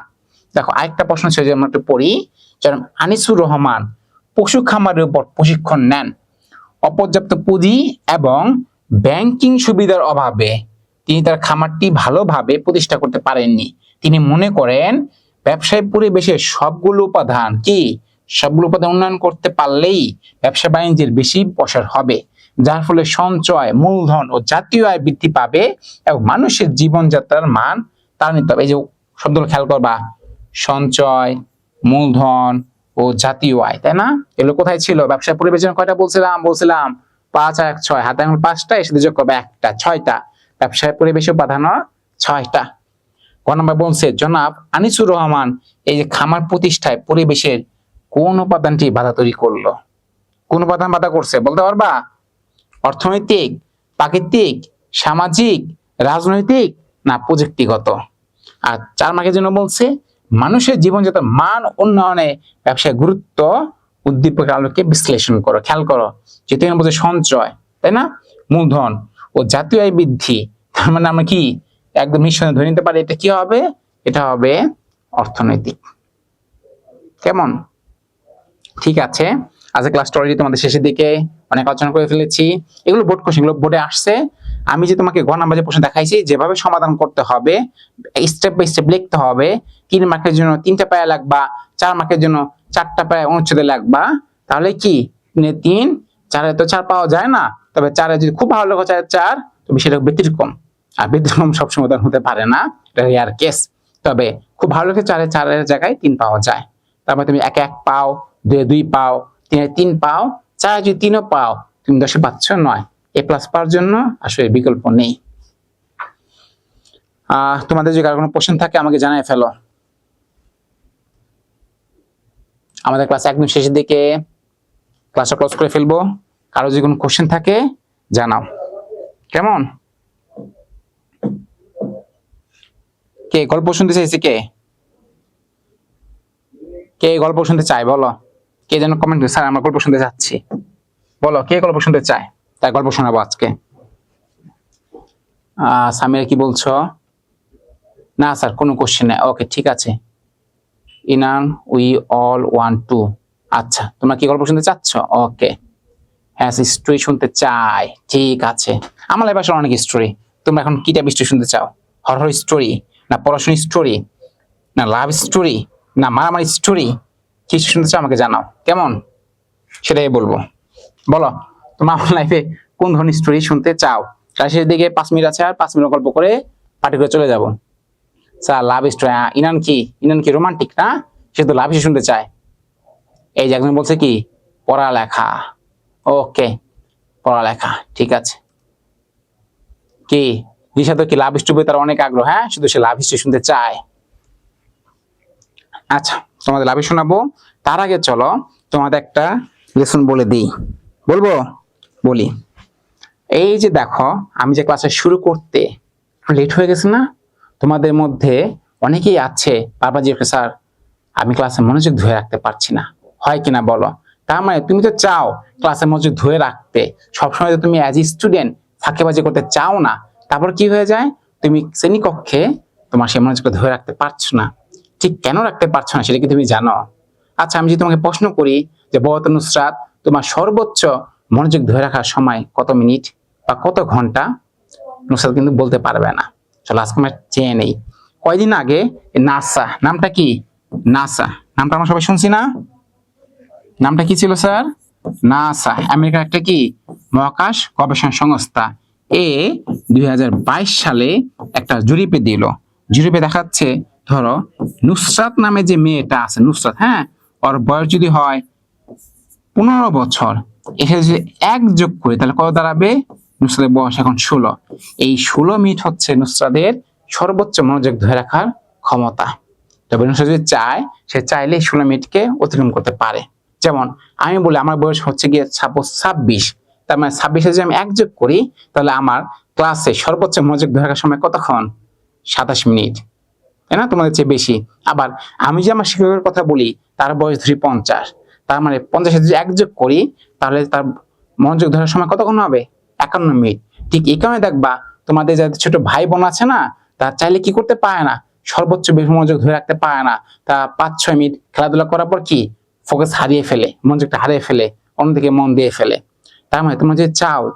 S1: দেখো আরেকটা প্রশ্ন ছিল যে আমরা একটু পড়ি, যেমন আনিসুর রহমান পশু খামারের উপর প্রশিক্ষণ নেন। অপর্যাপ্ত পুঁজি এবং ব্যাংকিং সুবিধার অভাবে তিনি তার খামারটি ভালোভাবে প্রতিষ্ঠা করতে পারেননি। তিনি মনে করেন ব্যবসায় পরিবেশের সবগুলো উপাদান উন্নয়ন করতে পারলেই ব্যবসা বাণিজ্যের বেশি প্রসার হবে, যার ফলে সঞ্চয়, মূলধন ও জাতীয় আয় বৃদ্ধি পাবে এবং মানুষের জীবনযাত্রার মান ত্বরান্বিত হবে। এই যে শব্দগুলো খেয়াল করবা, সঞ্চয়, মূলধন ও জাতীয় আয়, তাই না? এগুলো কোথায় ছিল? ব্যবসায় পরিবেশন কয়টা বলছিলাম? 5 আর 1 6, হাতে আঙুল 5টা, এর সাথে যোগ করবে 1টা, 6টা। ব্যবসায় পরিবেশ উপাদান 6টা। ক নম্বর বলছে জনাব আনিসুর রহমান এই যে খামার প্রতিষ্ঠায় পরিবেশের কোন উপাদানটি বাধা তৈরি করলো? কোন উপাদান বাধা করছে বলতে পারবা? অর্থনৈতিক, প্রাকৃতিক, সামাজিক, রাজনৈতিক, না প্রযুক্তিগত? আর 4 মার্কের জন্য বলছে মানুষের জীবনযাত্রার মান উন্নয়নে ব্যবসায় গুরুত্ব উদ্দীপকের আলোকে বিশ্লেষণ করো। খেয়াল করো, যেহেতু এখানে বলছে সঞ্চয়, তাই না, মূলধন ও জাতীয় আয় বৃদ্ধি, তার মানে আমরা কি একদম নিঃসন্দেহে ধরে নিতে পারি এটা কি হবে? এটা হবে অর্থনৈতিক। কেমন? ঠিক আছে, আজকে ক্লাসটা অলরেডি তোমাদের শেষের দিকে, অনেক আলোচনা করে ফেলেছি। এগুলো বোর্ড কোশ্চেন, এগুলো বোর্ডে আসছে। আমি যে তোমাকে ঘ নাম্বার যে প্রশ্ন দেখাইছি যেভাবে সমাধান করতে হবে, স্টেপ বাই স্টেপ লিখতে হবে। 3 মার্কের জন্য 3টা পায়া লাগবা, 4 মার্কের জন্য 4টা পায়া অনুচ্ছেদে লাগবা। তাহলে কি 3 4 তো 4 পাওয়া যায় না, তবে 4 যদি খুব ভালো লেখো 4 তবে সেটা ব্যতিক্রম। আর ব্যতিক্রম সবসময় উদাহরণ হতে পারে না, এটা রেয়ার কেস। তবে খুব ভালো লেখে 4 এর জায়গায় 3 পাওয়া যায়। তারপর তুমি 1 1 পাও, 2 2 পাও, 3 3 পাও, 4 যদি 3ও পাও তুমি 10 পাচ্ছ 9। এ প্লাস পাওয়ার জন্য আসলে বিকল্প নেই। তোমাদের যদি কারো কোনো প্রশ্ন থাকে আমাকে জানাই ফেলো। আমাদের ক্লাস একদম শেষের দিকে, ক্লাসটা ক্লোজ করে ফেলবো। কারো যদি কোনো কোশ্চেন থাকে জানাও। কেমন? কে গল্প শুনতে চাইছে? কে গল্প শুনতে চায় বলো? কে যেন কমেন্ট করে, স্যার আমরা গল্প শুনতে চাচ্ছি, বলো কে গল্প শুনতে চায়, তাই গল্প শোনাবো আজকে। সামিরা কি বলছো? না স্যার কোনো কোশ্চেন নেই। ওকে ঠিক আছে। Inan we all want to. আচ্ছা তোমরা কি গল্প শুনতে চাচ্ছ? ওকে, হ্যাঁ স্টোরি শুনতে চাই, ঠিক আছে। আমার লাইফে আসলে অনেক স্টোরি। তোমরা এখন কি টাইপ স্টোরি শুনতে চাও? হরর স্টোরি, না পড়াশোনার স্টোরি, না লাভ স্টোরি, না মারামারি স্টোরি? কি শুনতে চাও আমাকে জানাও, কেমন? সেটাই বলবো। বলো তোমরা আমার লাইফে কোন ধরনের স্টোরি শুনতে চাও? ক্লাসের দিকে 5 মিনিট আছে, আর 5 মিনিট গল্প করে পার্টি করে চলে যাবো। Sir love story. ইনান কি রোমান্টিক না? সে তো লাভ শুনতে চায়। এই যে একজন বলছে কি পড়ালেখা, ওকে পড়ালেখা, ঠিক আছে। কি দিশা তো কি লাভ স্টোরি তার অনেক আগ্রহ, হ্যাঁ শুধু সে লাভ হিস্ট্রি শুনতে চায়। আচ্ছা তোমাদের লাভ শোনাবো, তার আগে চলো তোমাদের একটা লেসন বলে দিই। বলবো? বলি। এই যে দেখো আমি যে ক্লাসে শুরু করতে লেট হয়ে গেছে না, তোমাদের মধ্যে অনেকেই আছে বারবার যে স্যার আমি ক্লাসে মনোযোগ ধরে রাখতে পারছি না, হয় কিনা বলো? তার মানে তুমি তো চাও ক্লাসে মনোযোগ ধরে রাখতে, সবসময় তো তুমি অ্যাজ এ স্টুডেন্ট ফাঁকেবাজি করতে চাও না, তারপর কি হয়ে যায় তুমি শ্রেণীকক্ষে তোমার সেই মনোযোগ ধরে রাখতে পারছো না। ঠিক কেন রাখতে পারছো না সেটা কি তুমি জানো? আচ্ছা আমি যদি তোমাকে প্রশ্ন করি যে বলতো নুসরাত তোমার সর্বোচ্চ মনোযোগ ধরে রাখার সময় কত মিনিট বা কত ঘন্টা, নুসরাত কিন্তু বলতে পারবে না। চলো আজকে আমরা চেয়ে নেই। কয়দিন আগে নাসা, নামটা কি নাসা, নামটা আমরা সবাই শুনছি না? নামটা কি ছিল স্যার? নাসা, আমেরিকার একটা কি মহাকাশ গবেষণা সংস্থা। 2022 সালে একটা জরিপে দিল। জরিপে দেখাচ্ছে ধরো নুসরাত নামে যে মেয়েটা আছে, নুসরাত, হ্যাঁ, ওর বয়স যদি হয় 15 বছর, এখানে যদি 1 যোগ করি তাহলে কত দাঁড়াবে? নুসরাতের বয়স এখন 16। এই 16 মিনিট হচ্ছে নুসরাতের সর্বোচ্চ মনোযোগ ধরে রাখার ক্ষমতা। তবে নুসরাত যদি চায়, সে চাইলে 16 মিনিটকে অতিক্রম করতে পারে। যেমন আমি বলি আমার বয়স হচ্ছে গিয়ে 26, তার মানে 26 যদি আমি 1 যোগ করি তাহলে আমার ক্লাসে সর্বোচ্চ মনোযোগ ধরে রাখার সময় কতক্ষণ? 27 মিনিট, তাই না? তোমাদের চেয়ে বেশি। আবার আমি যে আমার শিক্ষকের কথা বলি তার বয়স ধরি 50, তার মানে 50 যদি 1 যোগ করি তাহলে তার মনোযোগ ধরার সময় কতক্ষণ হবে? 51 মিনিট। ঠিক এই কারণে দেখবা তোমাদের যাদের ছোট ভাই বোন আছে না, তারা চাইলে কি করতে পারে না, সর্বোচ্চ বেশি মনোযোগ ধরে রাখতে পারে না। তা 5-6 মিনিট খেলাধুলা করার পর কি ফোকাস হারিয়ে ফেলে, মনোযোগটা হারিয়ে ফেলে, অন্যদিকে মন দিয়ে ফেলে। তার মানে তোমরা যে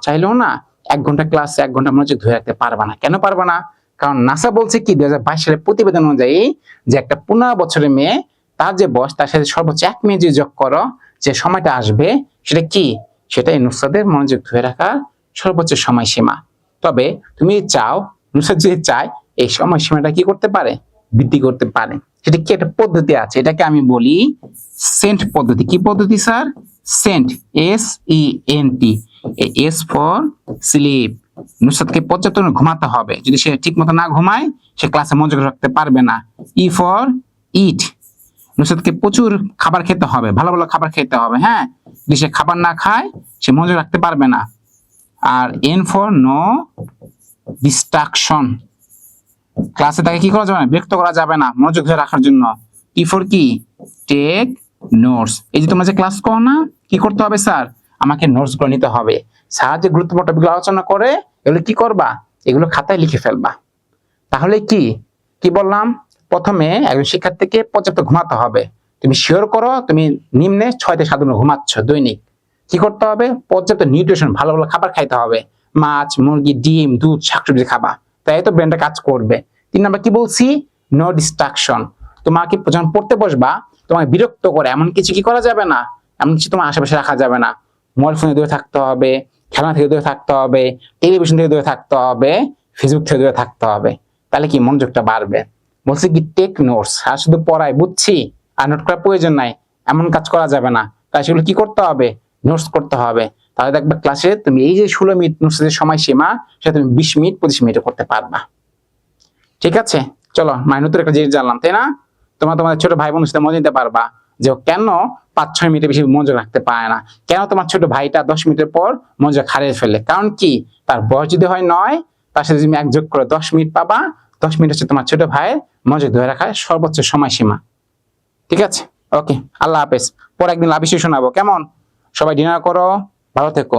S1: চাইলেও না 1 ঘন্টা ক্লাসে 1 ঘন্টা মনোযোগ ধরে রাখতে পারবা না। কেন পারবা না? কারণ নাসা বলছে কি 2022 সালের প্রতিবেদন অনুযায়ী যে একটা 15 বছরের মেয়ে তার যে বয়স তার সাথে সর্বোচ্চ 1 মিনিট যদি যোগ করো, যে সময়টা আসবে সেটা কি? সেটাই নুসরাতের মনোযোগ ধরে রাখার সর্বোচ্চ সময়সীমা। তবে তুমি চাও, নুসরাত যদি চায় এই সময়সীমাটা কি করতে পারে? বৃদ্ধি করতে পারে। সেটা কি একটা পদ্ধতি আছে, এটাকে আমি বলি সেন্ট পদ্ধতি। কি পদ্ধতি sir? Sent, SENT। S for sleep. নুসরাতকে পর্যাপ্ত ঘুমাতে হবে, যদি সে ঠিক মতো না ঘুমায় সে ক্লাসে মনোযোগ রাখতে পারবে না। ই ফর ইট, নুসরাতকে প্রচুর খাবার খেতে হবে, ভালো ভালো খাবার খেতে হবে, হ্যাঁ, যদি সে খাবার না খায় সে মনোযোগ রাখতে পারবে না। আর এন ফর নো ডিস্ট্রাকশন, ক্লাসে তাকে কি করা যাবে না? বিরক্ত করা যাবে না মনোযোগ ধরে রাখার জন্য। টি ফর কি? Take notes. এই যে তোমরা যে ক্লাস করো না, কি করতে হবে স্যার? আমাকে নোটস গুলো নিতে হবে। স্যার যে গুরুত্বপূর্ণ টপিকগুলো আলোচনা করে এগুলো কি করবা? এগুলো খাতায় লিখে ফেলবা। তাহলে কি কি বললাম? প্রথমে একজন শিক্ষার্থীকে পর্যাপ্ত ঘুমাতে হবে। তুমি শিওর করো তুমি নিম্নে 6 থেকে 7 ঘন্টা ঘুমাচ্ছ দৈনিক। কি করতে হবে? পর্যাপ্ত নিউট্রিশন, ভালো ভালো খাবার খাইতে হবে, মাছ, মুরগি, ডিম, দুধ, শাকসবজি খাবা, তাই তো ব্রেনটা কাজ করবে। 3 নাম্বার কি বলছি? No distraction. তোমাকে যখন পড়তে বসবা তোমাকে বিরক্ত করে এমন কিছু কি করা যাবে না, এমন কিছু তোমার আশেপাশে রাখা যাবে না। মোবাইল ফোনে দূরে থাকতে হবে, খেলনা থেকে দূরে থাকতে হবে, টেলিভিশন থেকে দূরে থাকতে হবে, ফেসবুক থেকে দূরে থাকতে হবে। তাহলে কি মনোযোগটা বাড়বে। বলছি কি টেক নোটস, আর শুধু পড়াই বুঝছি আর নোট করার প্রয়োজন নাই এমন কাজ করা যাবে না। তাই সেগুলো কি করতে হবে? নোটস করতে হবে। তাহলে দেখবে ক্লাসে তুমি এই যে 16 মিনিট নোটসের সময়সীমা সেটা তুমি 20 মিনিট 25 মিনিটে করতে পারবা। ঠিক আছে, চলো মানে নতুন একটা জিনিস জানলাম, তাই না? তোমাদের ছোট ভাই বোনের সাথে মজা নিতে পারবা যে কেন 5-6 মিনিটের বেশি মনোযোগ রাখতে পারে না, কেন তোমার ছোট ভাইটা 10 মিনিটের পর মনোযোগ হারিয়ে ফেলে। কারণ কি? তার বয়স যদি হয় 9, তার সাথে তুমি 1 যোগ করে 10 মিনিট পাবা। 10 মিনিট হচ্ছে তোমার ছোট ভাইয়ের মনোযোগ ধরে রাখার সর্বোচ্চ সময়সীমা। ঠিক আছে, ওকে, আল্লাহ হাফেজ। পরে একদিন লাভ শোনাবো, কেমন? সবাই ডিনার করো, ভালো থেকো।